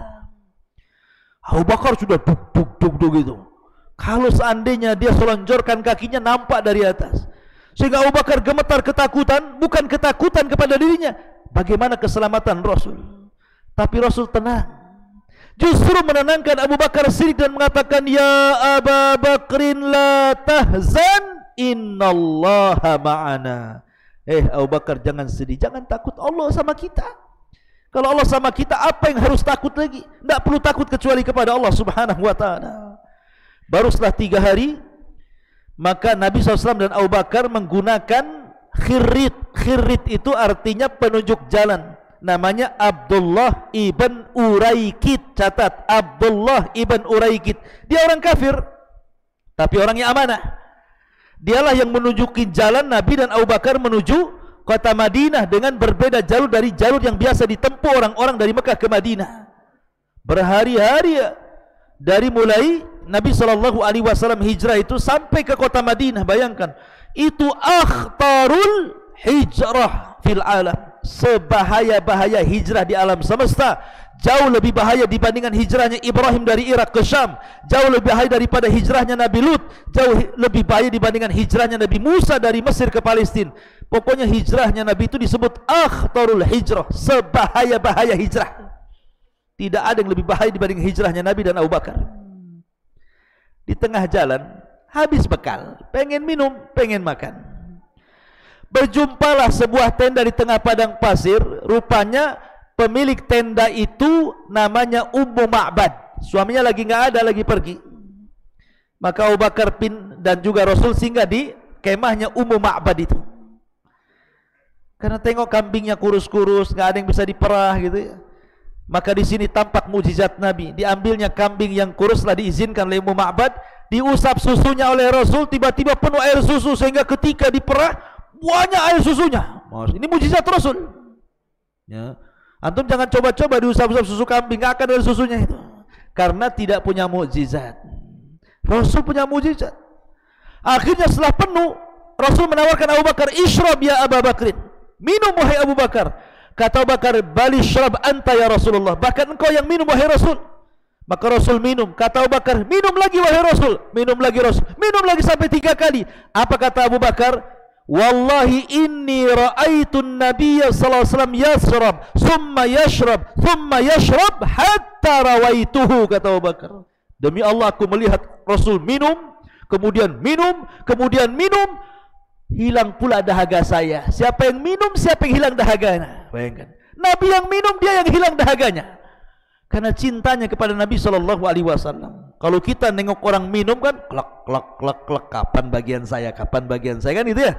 Abu Bakar sudah duk gitu. Kalau seandainya dia selonjorkan kakinya nampak dari atas, sehingga Abu Bakar gemetar ketakutan, bukan ketakutan kepada dirinya, bagaimana keselamatan Rasul. Tapi Rasul tenang, justru menenangkan Abu Bakar Siddiq dan mengatakan, ya Abu Bakrin la tahzan, innallaha ma'ana. Abu Bakar, jangan sedih, jangan takut, Allah sama kita. Kalau Allah sama kita, apa yang harus takut lagi? Tidak perlu takut kecuali kepada Allah subhanahu wa ta'ala. Baru setelah 3 hari, maka Nabi SAW dan Abu Bakar menggunakan khirrit. Khirrit itu artinya penunjuk jalan. Namanya Abdullah ibn Uraikid. Catat, Abdullah ibn Uraikid. Dia orang kafir, tapi orang yang amanah. Dialah yang menunjuki jalan Nabi dan Abu Bakar menuju kota Madinah dengan berbeda jalur dari jalur yang biasa ditempuh orang-orang dari Mekah ke Madinah. Berhari-hari dari mulai Nabi SAW hijrah itu sampai ke kota Madinah. Bayangkan, itu akhtarul hijrah fil alam. Sebahaya-bahaya hijrah di alam semesta. Jauh lebih bahaya dibandingkan hijrahnya Ibrahim dari Irak ke Syam. Jauh lebih bahaya daripada hijrahnya Nabi Lut. Jauh lebih bahaya dibandingkan hijrahnya Nabi Musa dari Mesir ke Palestina. Pokoknya hijrahnya Nabi itu disebut akhtarul hijrah. Sebahaya-bahaya hijrah. Tidak ada yang lebih bahaya dibanding hijrahnya Nabi dan Abu Bakar. Di tengah jalan, habis bekal, pengen minum, pengen makan. Berjumpalah sebuah tenda di tengah padang pasir. Rupanya pemilik tenda itu namanya Ummu Ma'bad. Suaminya lagi nggak ada, lagi pergi. Maka Abu Bakar dan juga Rasul singgah di kemahnya Ummu Ma'bad itu. Karena tengok kambingnya kurus-kurus, nggak ada yang bisa diperah gitu ya. Maka di sini tampak mujizat Nabi. Diambilnya kambing yang kurus, telah diizinkan oleh Ummu Ma'bad, diusap susunya oleh Rasul, tiba-tiba penuh air susu sehingga ketika diperah banyak air susunya. Ini mujizat Rasul. Ya. Antum jangan coba-coba diusap-usap susu kambing, nggak akan ada susunya itu. Karena tidak punya mukjizat. Rasul punya mukjizat. Akhirnya setelah penuh, Rasul menawarkan Abu Bakar, "Ishrab ya Abu Bakrin." Minum wahai Abu Bakar. Kata Abu Bakar, "Bal ishrab anta ya Rasulullah." Bahkan engkau yang minum wahai Rasul. Maka Rasul minum. Kata Abu Bakar, "Minum lagi wahai Rasul." Minum lagi Rasul. Minum lagi sampai 3 kali. Apa kata Abu Bakar? "Wallahi inni ra'aitun nabiyya sallallahu alaihi wasallam yashrab, thumma yashrab hatta rawaituhu." Kata Abu Bakar, demi Allah aku melihat Rasul minum, kemudian minum, kemudian minum, hilang pula dahaga saya. Siapa yang minum, siapa yang hilang dahaganya? Bayangkan, Nabi yang minum, dia yang hilang dahaganya. Karena cintanya kepada Nabi SAW. Kalau kita nengok orang minum kan, klek, klek, klek, klek, kapan bagian saya, kapan bagian saya, kan itu ya.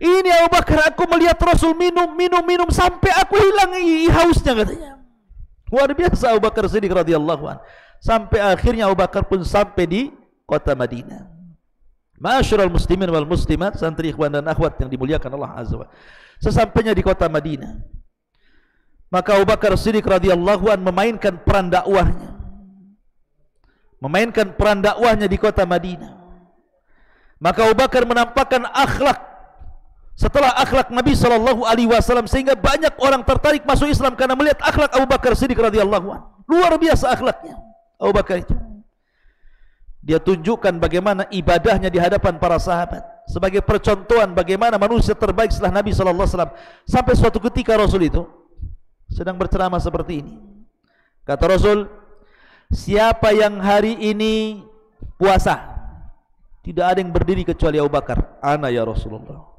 Ini Abu Bakar, aku melihat Rasul minum, minum, minum, sampai aku hilang hausnya katanya. Luar biasa Abu Bakar Siddiq radhiyallahu anhu. Sampai akhirnya Abu Bakar pun sampai di kota Madinah. Ma'asyiral muslimin wal muslimat, santri ikhwan dan akhwat yang dimuliakan Allah Azza wa Jalla. Sesampainya di kota Madinah, maka Abu Bakar Siddiq radhiyallahu anhu memainkan peran dakwahnya. Memainkan peran dakwahnya di kota Madinah. Maka Abu Bakar menampakkan akhlak setelah akhlak Nabi SAW, sehingga banyak orang tertarik masuk Islam karena melihat akhlak Abu Bakar Siddiq radhiyallahu anhu. Luar biasa akhlaknya Abu Bakar itu. Dia tunjukkan bagaimana ibadahnya di hadapan para sahabat sebagai percontohan bagaimana manusia terbaik setelah Nabi SAW. Sampai suatu ketika Rasul itu sedang berceramah seperti ini. Kata Rasul, "Siapa yang hari ini puasa?" Tidak ada yang berdiri kecuali Abu Bakar. "Ana ya Rasulullah."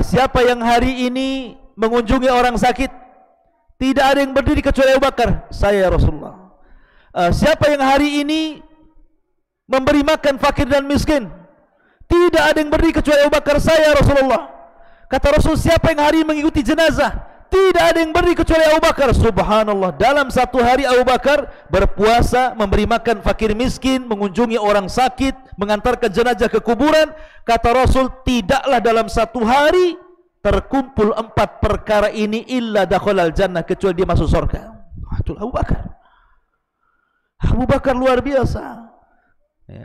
"Siapa yang hari ini mengunjungi orang sakit?" Tidak ada yang berdiri kecuali Abu Bakar. "Saya ya Rasulullah." "Siapa yang hari ini memberi makan fakir dan miskin?" Tidak ada yang berdiri kecuali Abu Bakar. "Saya ya Rasulullah." Kata Rasul, "Siapa yang hari ini mengikuti jenazah?" Tidak ada yang berdiri kecuali Abu Bakar. Subhanallah, dalam satu hari Abu Bakar berpuasa, memberi makan fakir miskin, mengunjungi orang sakit, mengantarkan jenazah ke kuburan. Kata Rasul, tidaklah dalam satu hari terkumpul 4 perkara ini illa dakhalal jannah, kecuali dia masuk surga. Itu Abu Bakar. Abu Bakar luar biasa.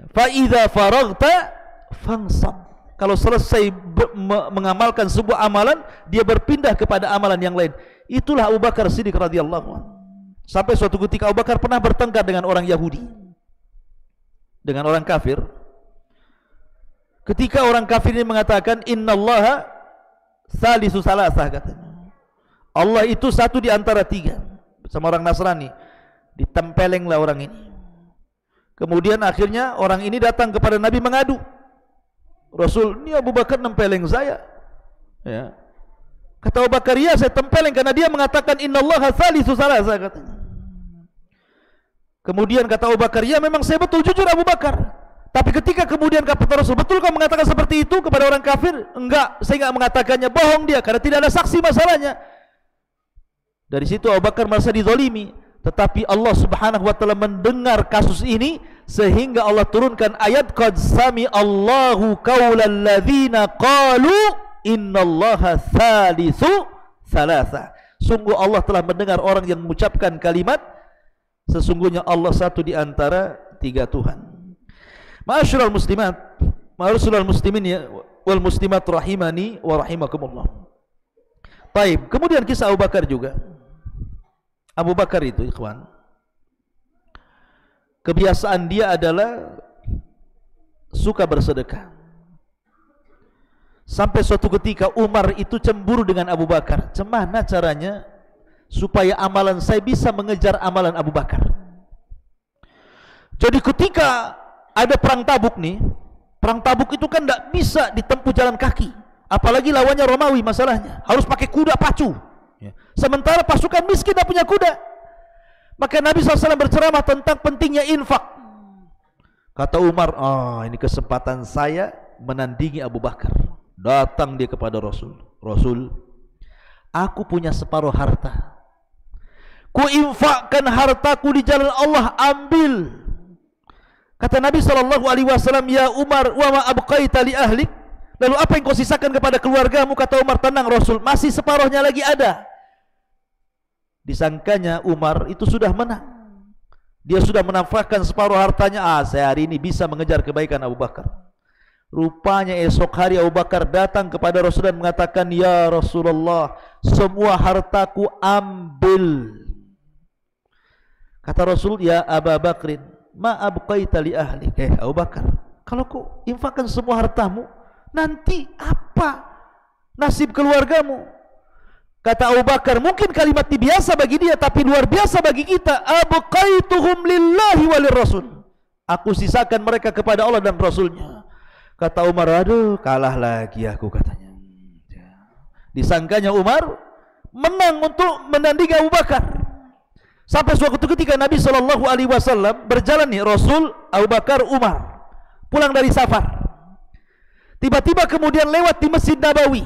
Fa idza faraghta fansab. Kalau selesai mengamalkan sebuah amalan, dia berpindah kepada amalan yang lain. Itulah Abu Bakar Siddiq radhiyallahu anhu. Sampai suatu ketika Abu Bakar pernah bertengkar dengan orang Yahudi, dengan orang kafir. Ketika orang kafir ini mengatakan innallaha tsalitsu salasah, katanya Allah itu satu di antara tiga, sama orang Nasrani. Ditempelenglah orang ini. Kemudian akhirnya orang ini datang kepada Nabi mengadu, Rasul, ini Abu Bakar nempeleng saya. Ya. Kata Abu Bakar, ya saya tempeleng karena dia mengatakan innallaha tsalitsu salasah, katanya. Kemudian kata Abu Bakar, ya memang saya betul, jujur Abu Bakar. Tapi ketika kemudian kata Rasul, betul kau mengatakan seperti itu kepada orang kafir? Enggak, saya enggak mengatakannya, bohong dia karena tidak ada saksi masalahnya. Dari situ Abu Bakar merasa dizalimi. Tetapi Allah Subhanahu wa taala mendengar kasus ini sehingga Allah turunkan ayat qad sami Allahu qaulal ladzina qalu innallaha tsalitsu tsalatsa. Sungguh Allah telah mendengar orang yang mengucapkan kalimat sesungguhnya Allah satu di antara tiga Tuhan. Ma'asyiral muslimat, ma'asyiral muslimin ya wal muslimat rahimani wa rahimakumullah. Baik, kemudian kisah Abu Bakar juga. Abu Bakar itu, ikhwan, kebiasaan dia adalah suka bersedekah. Sampai suatu ketika Umar itu cemburu dengan Abu Bakar. Gimana caranya supaya amalan saya bisa mengejar amalan Abu Bakar? Jadi ketika ada perang Tabuk nih, perang Tabuk itu kan tidak bisa ditempuh jalan kaki, apalagi lawannya Romawi, masalahnya harus pakai kuda pacu. Sementara pasukan miskin tidak punya kuda. Maka Nabi SAW berceramah tentang pentingnya infak. Kata Umar, ini kesempatan saya menandingi Abu Bakar. Datang dia kepada Rasul. Rasul, aku punya separuh harta, ku infakkan hartaku di jalan Allah, ambil. Kata Nabi SAW, ya Umar, wa ma abqaita li ahlik, lalu apa yang kau sisakan kepada keluargamu? Kata Umar, tenang Rasul, masih separuhnya lagi ada. Disangkanya Umar itu sudah menang, dia sudah menafkahkan separuh hartanya. Saya hari ini bisa mengejar kebaikan Abu Bakar. Rupanya esok hari Abu Bakar datang kepada Rasul dan mengatakan, ya Rasulullah, semua hartaku ambil. Kata Rasul, ya Abu Bakrin, ma abqaita li ahlik. Abu Bakar, kalau kau infakkan semua hartamu, nanti apa nasib keluargamu? Kata Abu Bakar, mungkin kalimat ini biasa bagi dia, tapi luar biasa bagi kita. Abqaituhum lillahi walir rasul, aku sisakan mereka kepada Allah dan Rasulnya. Kata Umar, aduh kalah lagi aku, katanya. Disangkanya Umar menang untuk menandingi Abu Bakar. Sampai suatu ketika Nabi SAW berjalan nih, Rasul, Abu Bakar, Umar pulang dari safar. Tiba-tiba kemudian lewat di Masjid Nabawi.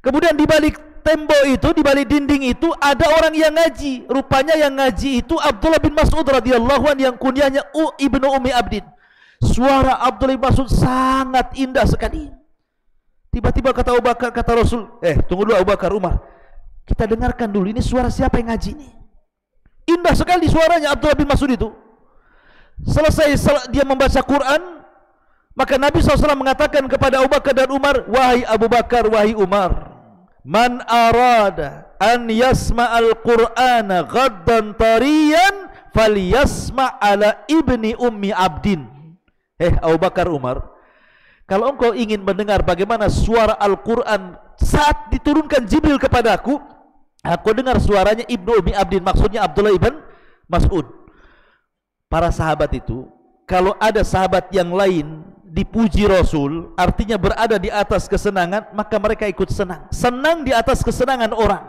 Kemudian di balik tembok itu, di balik dinding itu ada orang yang ngaji. Rupanya yang ngaji itu Abdullah bin Mas'ud radhiyallahu anhu yang kunyahnya Ibnu Ummi Abdin. Suara Abdullah bin Mas'ud sangat indah sekali. Tiba-tiba kata Abu Bakar, kata Rasul, tunggu dulu Abu Bakar, Umar, kita dengarkan dulu, ini suara siapa yang ngaji ini? Indah sekali suaranya Abdullah bin Mas'ud itu. Selesai dia membaca Quran, maka Nabi SAW mengatakan kepada Abu Bakar dan Umar, wahai Abu Bakar, wahai Umar, man arada an yasma'al Qur'ana ghaddan tariyan falyasma' ala ibni ummi abdin. Abu Bakar, Umar, kalau engkau ingin mendengar bagaimana suara Al-Quran saat diturunkan Jibril kepadaku, aku dengar suaranya Ibnu Ummi Abdin, maksudnya Abdullah ibn Mas'ud. Para sahabat itu, kalau ada sahabat yang lain dipuji Rasul, artinya berada di atas kesenangan, maka mereka ikut senang. Senang di atas kesenangan orang.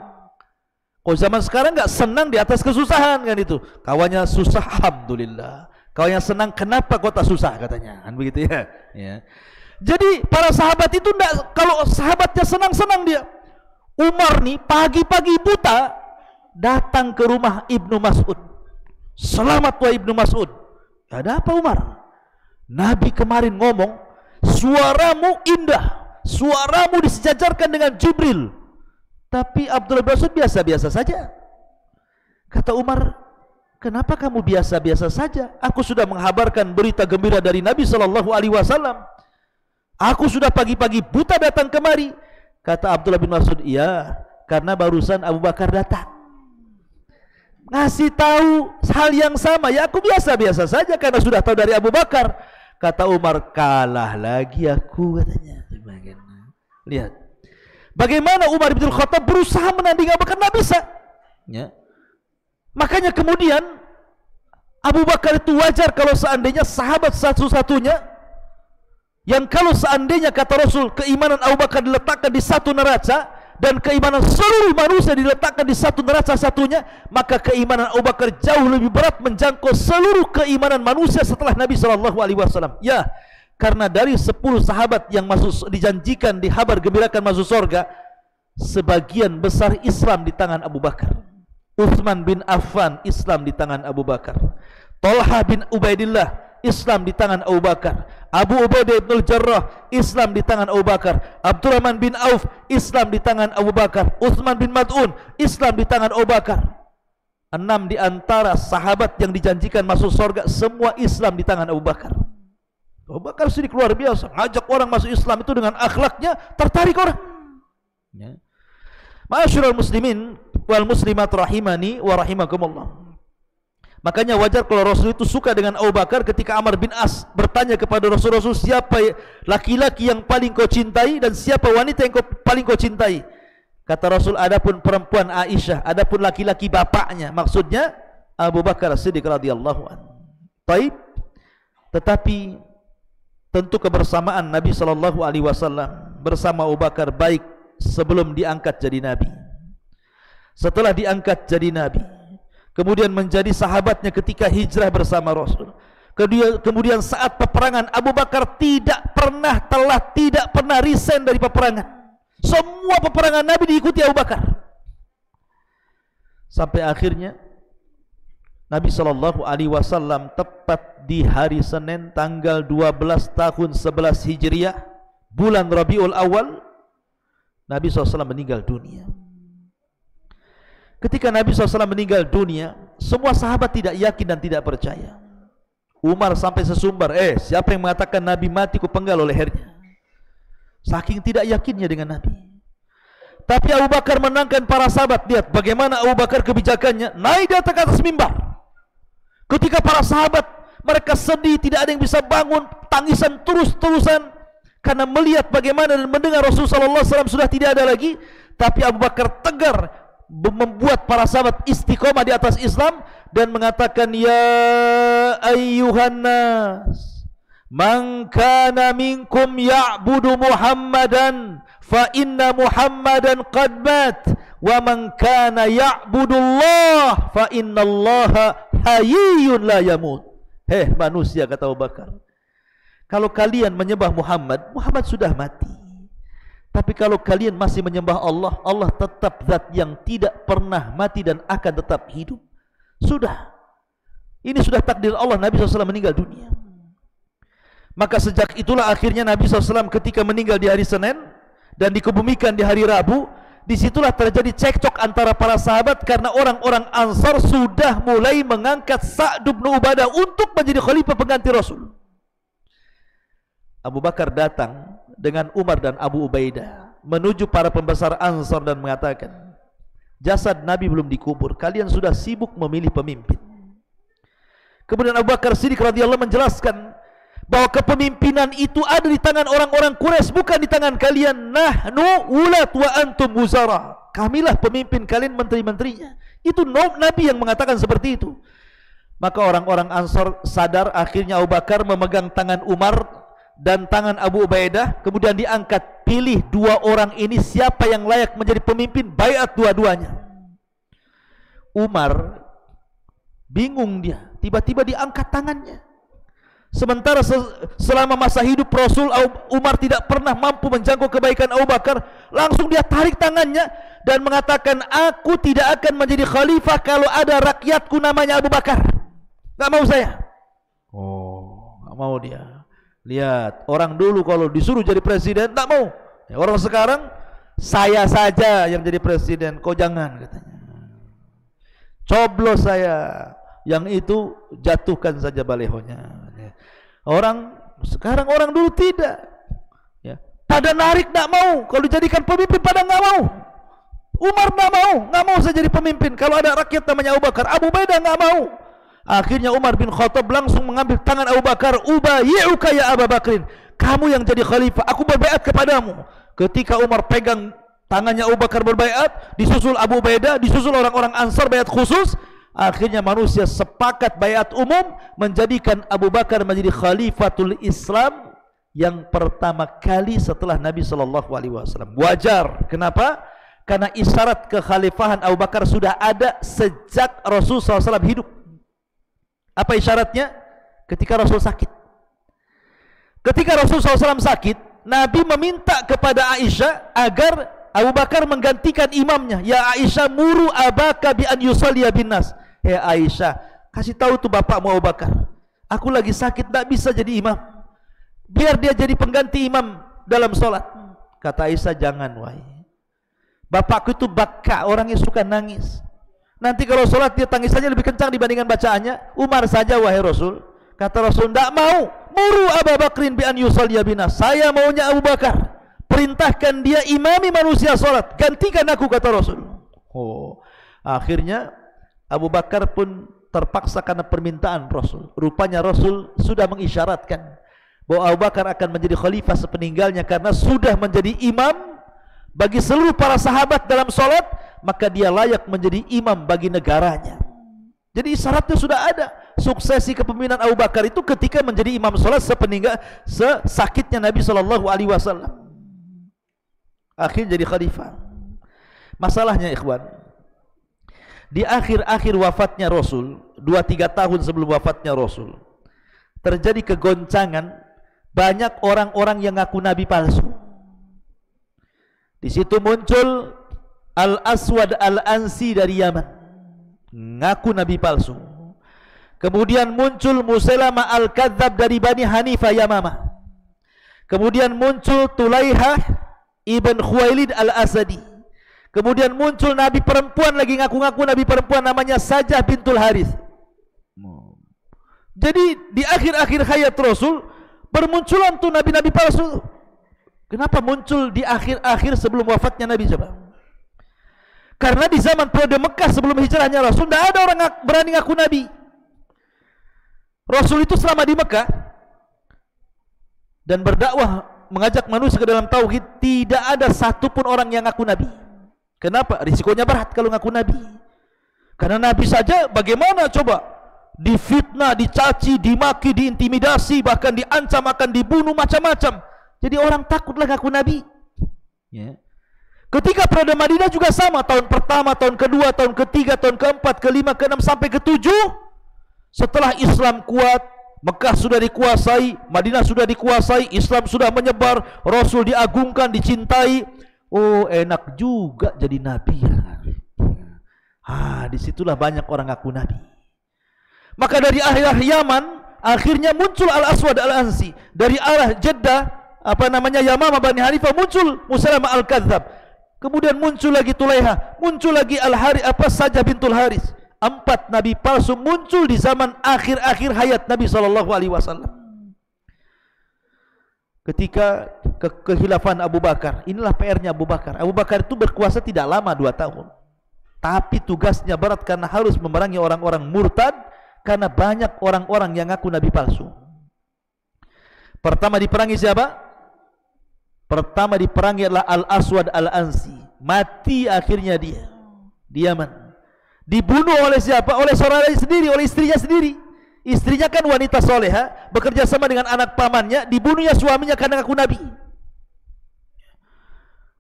Kalau zaman sekarang enggak senang di atas kesusahan, kan itu. Kawannya susah, alhamdulillah. Kawannya senang, kenapa kau tak susah, katanya. Kan begitu ya. Jadi para sahabat itu enggak, kalau sahabatnya senang-senang dia. Umar nih pagi-pagi buta datang ke rumah Ibnu Mas'ud. Selamat wahai Ibnu Mas'ud. Ada apa Umar? Nabi kemarin ngomong, suaramu indah, suaramu disejajarkan dengan Jibril. Tapi Abdullah bin Mas'ud biasa-biasa saja. Kata Umar, kenapa kamu biasa-biasa saja? Aku sudah menghabarkan berita gembira dari Nabi SAW. Aku sudah pagi-pagi buta datang kemari. Kata Abdullah bin Mas'ud, iya, karena barusan Abu Bakar datang. Ngasih tahu hal yang sama. Ya aku biasa-biasa saja karena sudah tahu dari Abu Bakar. Kata Umar, kalah lagi aku katanya. Lihat. Bagaimana Umar bin Khattab berusaha menandingi Abu Bakar, tidak bisa. Ya. Makanya kemudian Abu Bakar itu wajar kalau seandainya sahabat satu-satunya yang kalau seandainya kata Rasul keimanan Abu Bakar diletakkan di satu neraca dan keimanan seluruh manusia diletakkan di satu neraca satunya, maka keimanan Abu Bakar jauh lebih berat menjangkau seluruh keimanan manusia setelah Nabi SAW. Ya, karena dari 10 sahabat yang masuk dijanjikan dihabar gembirakan masuk surga, sebagian besar Islam di tangan Abu Bakar. Utsman bin Affan Islam di tangan Abu Bakar. Talha bin Ubaidillah Islam di tangan Abu Bakar. Abu Ubaidah bin Jarrah Islam di tangan Abu Bakar. Abdurrahman bin Auf Islam di tangan Abu Bakar. Utsman bin Mad'un Islam di tangan Abu Bakar. 6 di antara sahabat yang dijanjikan masuk surga semua Islam di tangan Abu Bakar. Abu Bakar Siddiq luar biasa, ngajak orang masuk Islam itu dengan akhlaknya tertarik orang. Ya. Ma'asyiral muslimin wal muslimat rahimani wa rahimakumullah. Makanya wajar kalau Rasul itu suka dengan Abu Bakar ketika Amr bin As bertanya kepada Rasul, siapa laki-laki yang paling kau cintai dan siapa wanita yang paling kau cintai? Kata Rasul, adapun perempuan Aisyah, adapun laki-laki bapaknya, maksudnya Abu Bakar Siddiq radhiyallahu anhu. Taib. Tetapi tentu kebersamaan Nabi SAW bersama Abu Bakar baik sebelum diangkat jadi Nabi, setelah diangkat jadi Nabi, kemudian menjadi sahabatnya ketika hijrah bersama Rasul. Kemudian saat peperangan Abu Bakar tidak pernah resign dari peperangan. Semua peperangan Nabi diikuti Abu Bakar. Sampai akhirnya Nabi SAW tepat di hari Senin tanggal 12 tahun 11 Hijriah bulan Rabiul Awal, Nabi SAW meninggal dunia. Ketika Nabi SAW meninggal dunia, semua sahabat tidak yakin dan tidak percaya. Umar sampai sesumbar, siapa yang mengatakan Nabi mati ku penggal lehernya. Saking tidak yakinnya dengan Nabi. Tapi Abu Bakar menangkan para sahabat. Lihat bagaimana Abu Bakar kebijakannya, naik di atas mimbar. Ketika para sahabat mereka sedih, tidak ada yang bisa bangun, tangisan terus-terusan karena melihat bagaimana dan mendengar Rasulullah SAW sudah tidak ada lagi. Tapi Abu Bakar tegar membuat para sahabat istiqomah di atas Islam dan mengatakan, ya ayyuhan nas, man kana minkum ya'budu Muhammadan fa inna Muhammadan qad mat, wa man kana ya'budu Allah fa inna Allah hayyun la yamut. Manusia, kata Abu Bakar, kalau kalian menyembah Muhammad, Muhammad sudah mati. Tapi kalau kalian masih menyembah Allah, Allah tetap zat yang tidak pernah mati dan akan tetap hidup. Sudah. Ini sudah takdir Allah. Nabi SAW meninggal dunia. Maka sejak itulah akhirnya Nabi SAW ketika meninggal di hari Senin dan dikebumikan di hari Rabu, disitulah terjadi cekcok antara para sahabat karena orang-orang Ansar sudah mulai mengangkat Sa'd bin Ubadah untuk menjadi khalifah pengganti Rasul. Abu Bakar datang dengan Umar dan Abu Ubaidah menuju para pembesar Ansar dan mengatakan, jasad Nabi belum dikubur, kalian sudah sibuk memilih pemimpin. Kemudian Abu Bakar Siddiq radhiyallahu menjelaskan bahwa kepemimpinan itu ada di tangan orang-orang Quraisy, bukan di tangan kalian. Nahnu ulat wa antum wuzara, kamilah pemimpin, kalian menteri-menterinya. Itu Nabi yang mengatakan seperti itu. Maka orang-orang Ansar sadar. Akhirnya Abu Bakar memegang tangan Umar dan tangan Abu Ubaidah, kemudian diangkat, pilih dua orang ini siapa yang layak menjadi pemimpin, baiat dua-duanya. Umar bingung, dia tiba-tiba diangkat tangannya. Sementara selama masa hidup Rasul, Umar tidak pernah mampu menjangkau kebaikan Abu Bakar. Langsung dia tarik tangannya dan mengatakan, aku tidak akan menjadi khalifah kalau ada rakyatku namanya Abu Bakar. Gak mau saya. Gak mau dia. Lihat, orang dulu kalau disuruh jadi presiden tak mau. Orang sekarang, saya saja yang jadi presiden, kau jangan, katanya. Coblos saya, yang itu jatuhkan saja balehonya. Orang sekarang, orang dulu tidak. pada narik nggak mau, kalau dijadikan pemimpin pada nggak mau. Umar nggak mau saya jadi pemimpin. Kalau ada rakyat namanya Abu Bakar, Abu Ubaidah nggak mau. Akhirnya Umar bin Khattab langsung mengambil tangan Abu Bakar, ubayyuka ya Abu Bakrin, kamu yang jadi khalifah, aku berbaiat kepadamu. Ketika Umar pegang tangannya Abu Bakar berbaiat, disusul Abu Ubaidah, disusul orang-orang Ansar baiat khusus. Akhirnya manusia sepakat baiat umum menjadikan Abu Bakar menjadi khalifatul Islam yang pertama kali setelah Nabi SAW. Wajar. Kenapa? Karena isyarat kekhalifahan Abu Bakar sudah ada sejak Rasul SAW hidup. Apa isyaratnya? Ketika Rasul sakit. Ketika Rasul SAW sakit, Nabi meminta kepada Aisyah agar Abu Bakar menggantikan imamnya. Ya Aisyah, muru abaka bi an yusalliya bin nas. Hei Aisyah, kasih tahu tuh bapakmu Abu Bakar, aku lagi sakit, tidak bisa jadi imam, biar dia jadi pengganti imam dalam solat. Kata Aisyah, jangan wahai, bapakku itu baka, orangnya suka nangis. Nanti kalau solat dia tangisannya lebih kencang dibandingkan bacaannya. Umar saja wahai Rasul. Kata Rasul, tidak mau. Muru Abu Bakrin bi an yusalliya binas. Saya maunya Abu Bakar, perintahkan dia imami manusia solat, gantikan aku, kata Rasul. Akhirnya Abu Bakar pun terpaksa karena permintaan Rasul. Rupanya Rasul sudah mengisyaratkan bahwa Abu Bakar akan menjadi khalifah sepeninggalnya, karena sudah menjadi imam bagi seluruh para sahabat dalam solat, maka dia layak menjadi imam bagi negaranya. Jadi isyaratnya sudah ada. Suksesi kepemimpinan Abu Bakar itu ketika menjadi imam solat sesakitnya Nabi SAW. Akhirnya jadi khalifah. Masalahnya ikhwan, di akhir-akhir wafatnya Rasul, 2-3 tahun sebelum wafatnya Rasul, terjadi kegoncangan. Banyak orang-orang yang ngaku nabi palsu. Di situ muncul Al-Aswad Al-Ansi dari Yaman, ngaku nabi palsu. Kemudian muncul Musailamah Al-Kadzab dari Bani Hanifah Yamamah. Kemudian muncul Tulaihah Ibn Khuwailid Al-Asadi. Kemudian muncul nabi perempuan lagi, ngaku-ngaku nabi perempuan, namanya Sajah bintul Harith. Jadi di akhir-akhir hayat Rasul bermunculan tuh nabi-nabi palsu. Kenapa muncul di akhir-akhir sebelum wafatnya Nabi? Coba. Karena di zaman periode Mekah sebelum hijrahnya Rasul, tidak ada orang berani ngaku nabi. Rasul itu selama di Mekah dan berdakwah mengajak manusia ke dalam tauhid, tidak ada satupun orang yang ngaku nabi. Kenapa? Risikonya berat kalau ngaku nabi. Karena nabi saja bagaimana coba? Difitnah, dicaci, dimaki, diintimidasi, bahkan diancam akan dibunuh, macam-macam. Jadi orang takutlah ngaku nabi. Ya. Ketika periode Madinah juga sama, tahun pertama, tahun kedua, tahun ketiga, tahun keempat, kelima, keenam sampai ketujuh. Setelah Islam kuat, Mekah sudah dikuasai, Madinah sudah dikuasai, Islam sudah menyebar, Rasul diagungkan, dicintai. Oh, enak juga jadi nabi. Disitulah banyak orang ngaku nabi. Maka dari arah Yaman akhirnya muncul Al-Aswad Al-Ansi. Dari arah Jeddah, Yamamah Bani Hanifah, muncul Musailamah Al-Kadzab. Kemudian muncul lagi Tulaiha, muncul lagi Sajah bintul Haris. 4 nabi palsu muncul di zaman akhir-akhir hayat Nabi SAW. Ketika kekhilafan Abu Bakar, inilah PR-nya Abu Bakar. Abu Bakar itu berkuasa tidak lama, 2 tahun. Tapi tugasnya berat karena harus memerangi orang-orang murtad, karena banyak orang-orang yang ngaku nabi palsu. Pertama diperangi siapa? Pertama diperangi adalah Al-Aswad Al-Ansi. Mati akhirnya dia di Yaman. Dibunuh oleh siapa? Oleh saudaranya sendiri, oleh istrinya sendiri. Istrinya kan wanita soleha, bekerja sama dengan anak pamannya. Dibunuhnya suaminya karena ngaku nabi.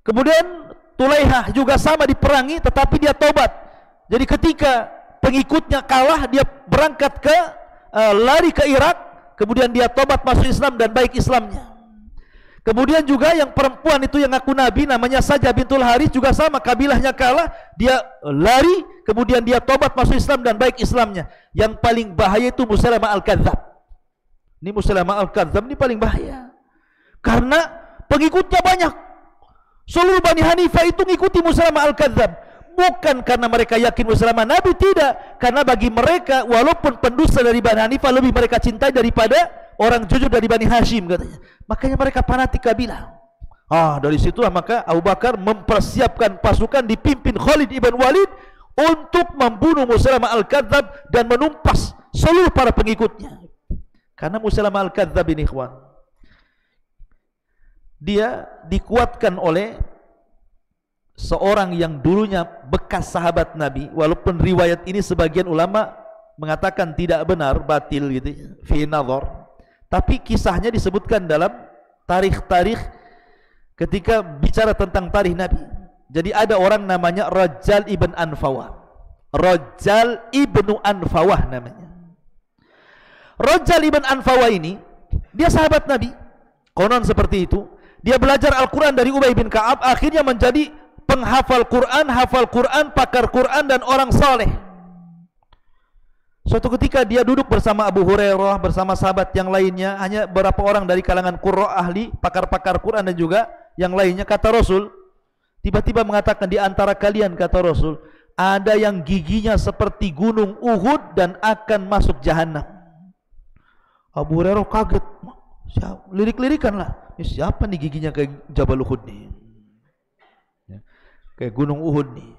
Kemudian Tulaihah juga sama diperangi, tetapi dia tobat. Jadi ketika pengikutnya kalah, dia berangkat lari ke Irak. Kemudian dia tobat masuk Islam dan baik Islamnya. Kemudian juga yang perempuan itu yang ngaku nabi, namanya Sajah bintul Harith, juga sama, kabilahnya kalah, dia lari, kemudian dia tobat masuk Islam dan baik Islamnya. Yang paling bahaya itu Musailamah Al-Kadzab. Ini Musailamah Al-Kadzab ini paling bahaya, karena pengikutnya banyak. Seluruh Bani Hanifah itu mengikuti Musailamah Al-Kadzab. Bukan karena mereka yakin Musailamah nabi, tidak. Karena bagi mereka, walaupun pendusta dari Bani Hanifah, lebih mereka cintai daripada orang jujur dari Bani Hashim, katanya. Makanya mereka fanatik kabilah. Dari situlah maka Abu Bakar mempersiapkan pasukan dipimpin Khalid ibn Walid untuk membunuh Musailamah Al-Kadzab dan menumpas seluruh para pengikutnya. Karena Musailamah Al-Kadzab ini, ikhwan, dia dikuatkan oleh seorang yang dulunya bekas sahabat Nabi, walaupun riwayat ini sebagian ulama mengatakan tidak benar, batil gitu, fi nazar, tapi kisahnya disebutkan dalam tarikh-tarikh ketika bicara tentang tarikh Nabi. Jadi ada orang namanya Rajal ibn Anfawah. Rajal ibn Anfawah namanya. Rajal ibn Anfawah ini dia sahabat Nabi, konon seperti itu. Dia belajar Al-Quran dari Ubay bin Ka'ab, akhirnya menjadi penghafal Quran, hafal Quran, pakar Quran dan orang saleh. Suatu ketika dia duduk bersama Abu Hurairah, bersama sahabat yang lainnya, hanya beberapa orang dari kalangan qurra ahli, pakar-pakar Quran dan juga yang lainnya. Kata Rasul, tiba-tiba mengatakan, di antara kalian, kata Rasul, ada yang giginya seperti gunung Uhud dan akan masuk jahanam. Abu Hurairah kaget, lirik-lirikan lah, siapa nih giginya kayak Jabal Uhud nih, kayak gunung Uhud nih.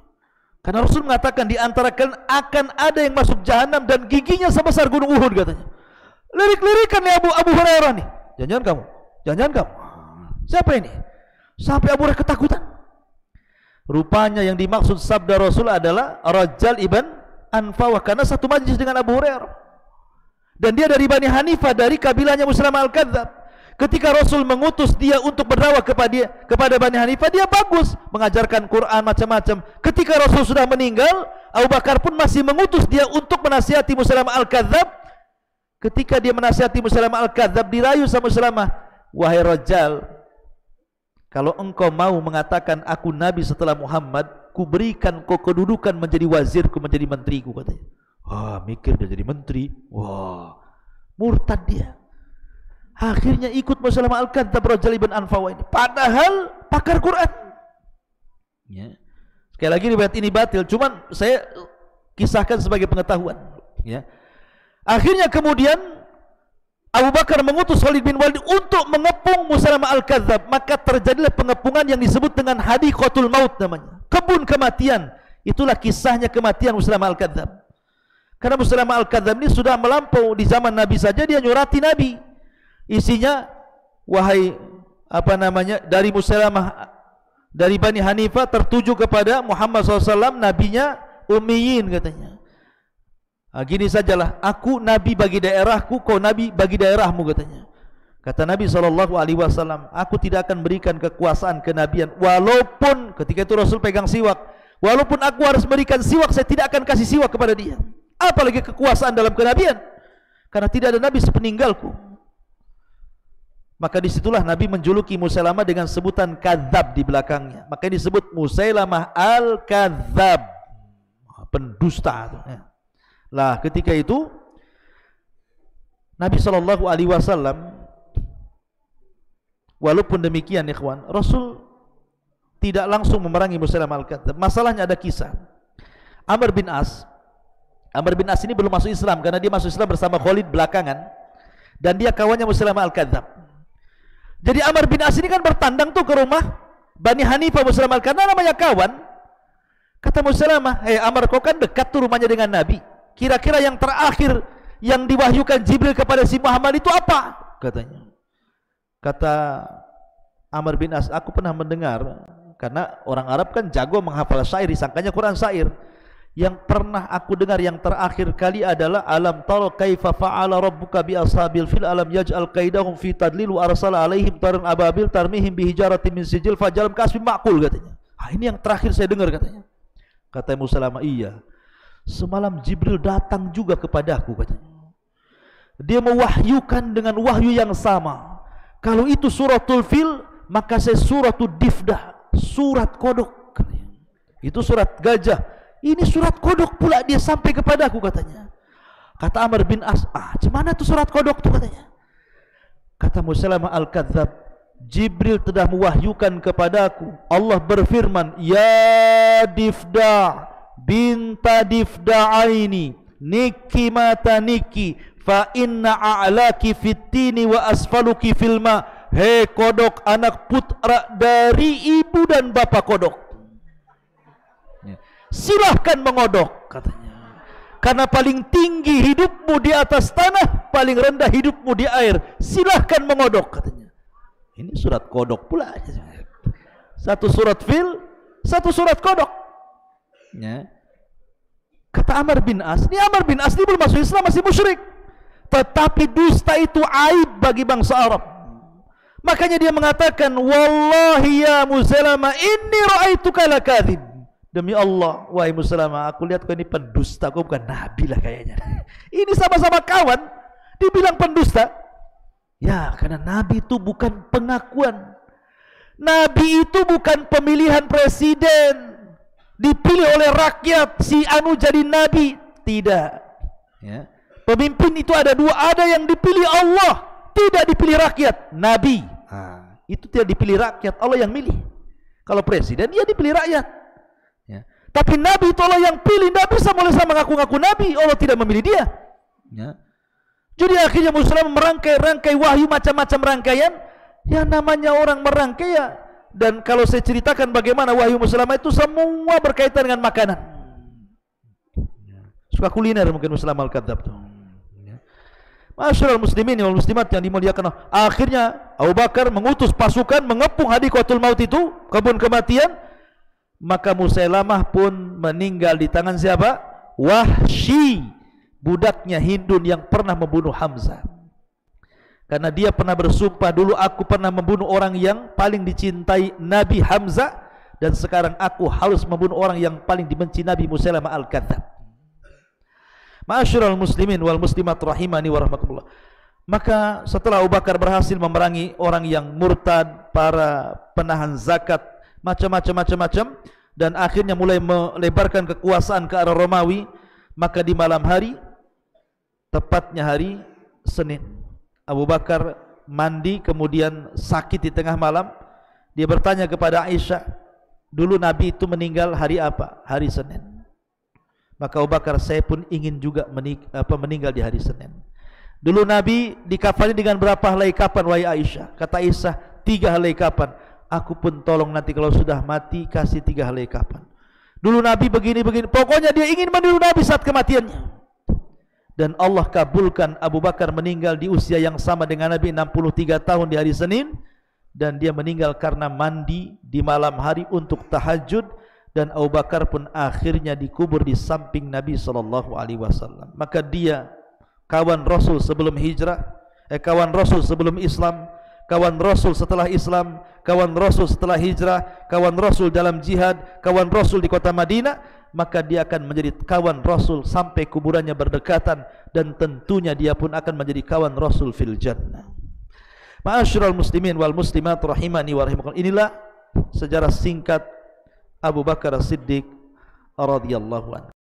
Karena Rasul mengatakan di antara kalian akan ada yang masuk jahanam dan giginya sebesar gunung Uhud, katanya. Lirik-lirikan nih Abu Hurairah nih. Jangan kamu. Siapa ini? Sampai Abu Hurairah ketakutan. Rupanya yang dimaksud sabda Rasul adalah Rajal ibn Anfawah, karena satu majlis dengan Abu Hurairah. Dan dia dari Bani Hanifah, dari kabilahnya Musailamah Al-Kadzab. Ketika Rasul mengutus dia untuk berdakwah kepada Bani Hanifah, dia bagus mengajarkan Quran macam-macam. Ketika Rasul sudah meninggal, Abu Bakar pun masih mengutus dia untuk menasihati Musailamah Al-Kadzab. Ketika dia menasihati Musailamah Al-Kadzab, dirayu sama Musailamah, wahai Rajal, kalau engkau mau mengatakan aku Nabi setelah Muhammad, ku berikan kau kedudukan menjadi wazirku, menjadi menteriku, katanya. Mikir dia jadi menteri, murtad dia. Akhirnya ikut Musailamah Al-Kadzab Rajal ibn Anfawah ini, padahal pakar Quran. Ya. Sekali lagi riwayat ini batil, cuman saya kisahkan sebagai pengetahuan. Ya. Akhirnya kemudian Abu Bakar mengutus Khalid bin Walid untuk mengepung Musailamah Al-Kadzab, maka terjadilah pengepungan yang disebut dengan Hadiqatul Maut namanya, kebun kematian. Itulah kisahnya kematian Musailamah Al-Kadzab. Karena Musailamah Al-Kadzab ini sudah melampau, di zaman Nabi saja dia nyurati Nabi. Isinya, wahai dari Musailamah, dari Bani Hanifah tertuju kepada Muhammad SAW, nabinya ummiyin, katanya. Gini sajalah, aku nabi bagi daerahku, kau nabi bagi daerahmu, katanya. Kata Nabi SAW, aku tidak akan berikan kekuasaan kenabian, walaupun ketika itu Rasul pegang siwak, walaupun aku harus berikan siwak, saya tidak akan kasih siwak kepada dia. Apalagi kekuasaan dalam kenabian, karena tidak ada nabi sepeninggalku. Maka disitulah Nabi menjuluki Musailamah dengan sebutan kadzab di belakangnya. Maka disebut Musailamah Al-Kadzab, pendusta. Lah ketika itu Nabi SAW, walaupun demikian ikhwan, Rasul tidak langsung memerangi Musailamah Al-Kadzab. Masalahnya ada kisah. Amr bin As ini belum masuk Islam, karena dia masuk Islam bersama Khalid belakangan, dan dia kawannya Musailamah Al-Kadzab. Jadi Amr bin As ini kan bertandang tuh ke rumah Bani Hanifah Musailamah Al-Kadzab, karena namanya kawan. Kata Musailamah, Amr, kau kan dekat tuh rumahnya dengan Nabi, kira-kira yang terakhir yang diwahyukan Jibril kepada si Muhammad itu apa? Katanya. Kata Amr bin As, aku pernah mendengar, karena orang Arab kan jago menghafal syair, disangkanya Quran syair. Yang pernah aku dengar yang terakhir kali adalah alam tara kaifa fa'ala rabbuka bi ashabil fil alam yaj'al qaidahum fi tadlil wa arsala alaihim taran ababil tarmihim bi hijaratin min sijil fajalam kasbi maqul, katanya. Ini yang terakhir saya dengar, katanya. Kata Musailamah, iya, semalam Jibril datang juga kepadaku, katanya. Dia mewahyukan dengan wahyu yang sama. Kalau itu suratul fil, maka saya suratul difdah, surat kodok, katanya. Itu surat gajah. Ini surat kodok pula dia sampai kepadaku, katanya. Kata Amr bin As, gimana tuh surat kodok tuh, katanya. Kata Musailamah Al-Kadzab, Jibril telah mewahyukan kepadaku, Allah berfirman, ya Difda binta Difda'aini niki mata niki fa inna a'laki fittini wa asfaluki filma hei kodok anak putra dari ibu dan bapak kodok, silahkan mengodok katanya. Karena paling tinggi hidupmu di atas tanah, paling rendah hidupmu di air. Silahkan mengodok katanya. Ini surat kodok pula. Satu surat fil, satu surat kodok. Ya. Kata Amr bin As, ini Amr bin As ini belum masuk Islam, masih musyrik. Tetapi dusta itu aib bagi bangsa Arab. Makanya dia mengatakan, wallahi ya Musailamah, inni ra'aituka lakadzib. Demi Allah, wahai Musailamah, aku lihat kau ini pendusta, kau bukan nabi lah kayaknya. Ini sama-sama kawan, dibilang pendusta. Ya, karena nabi itu bukan pengakuan. Nabi itu bukan pemilihan presiden, dipilih oleh rakyat, si anu jadi nabi. Tidak. Ya. Pemimpin itu ada dua, ada yang dipilih Allah, tidak dipilih rakyat. Nabi, itu tidak dipilih rakyat, Allah yang milih. Kalau presiden, dia dipilih rakyat. Ya. Tapi Nabi itu Allah yang pilih, tidak bisa mulai sama mengaku-ngaku Nabi, Allah tidak memilih dia. Ya. Jadi akhirnya Muslim merangkai-rangkai wahyu macam-macam rangkaian. Ya namanya orang merangkai ya. Dan kalau saya ceritakan bagaimana wahyu Muslim itu semua berkaitan dengan makanan. Suka kuliner mungkin Muslim Al-Kadzab tuh. Masyaallah muslimin wal muslimat yang dimuliakan Allah. Akhirnya Abu Bakar mengutus pasukan mengepung Hadiqatul Maut itu, kebun kematian. Maka Musailamah pun meninggal di tangan siapa? Wahsy, budaknya Hindun yang pernah membunuh Hamzah. Karena dia pernah bersumpah, dulu aku pernah membunuh orang yang paling dicintai Nabi Hamzah, dan sekarang aku harus membunuh orang yang paling dibenci Nabi Musailamah Al-Kadzab. Ma'asyiral muslimin wal muslimat rahimani wa rahmatullah. Maka setelah Abu Bakar berhasil memerangi orang yang murtad, para penahan zakat, macam-macam, dan akhirnya mulai melebarkan kekuasaan ke arah Romawi. Maka di malam hari, tepatnya hari Senin, Abu Bakar mandi kemudian sakit di tengah malam. Dia bertanya kepada Aisyah, dulu Nabi itu meninggal hari apa? Hari Senin. Maka Abu Bakar, saya pun ingin juga meninggal di hari Senin. Dulu Nabi dikafani dengan berapa helai kapan wahai Aisyah? Kata Aisyah, 3 helai kapan. Aku pun tolong nanti kalau sudah mati kasih 3 helai kapan. Dulu Nabi begini. Pokoknya dia ingin meniru Nabi saat kematiannya. Dan Allah kabulkan Abu Bakar meninggal di usia yang sama dengan Nabi, 63 tahun di hari Senin. Dan dia meninggal karena mandi di malam hari untuk tahajud. Dan Abu Bakar pun akhirnya dikubur di samping Nabi SAW. Maka dia kawan Rasul sebelum hijrah, kawan Rasul sebelum Islam, kawan Rasul setelah Islam, kawan Rasul setelah hijrah, kawan Rasul dalam jihad, kawan Rasul di kota Madinah. Maka dia akan menjadi kawan Rasul sampai kuburannya berdekatan, dan tentunya dia pun akan menjadi kawan Rasul fil jannah. Ma'asyiral muslimin wal muslimat rahimani wa rahimakumullah. Inilah sejarah singkat Abu Bakar As-Siddiq radhiyallahu anhu.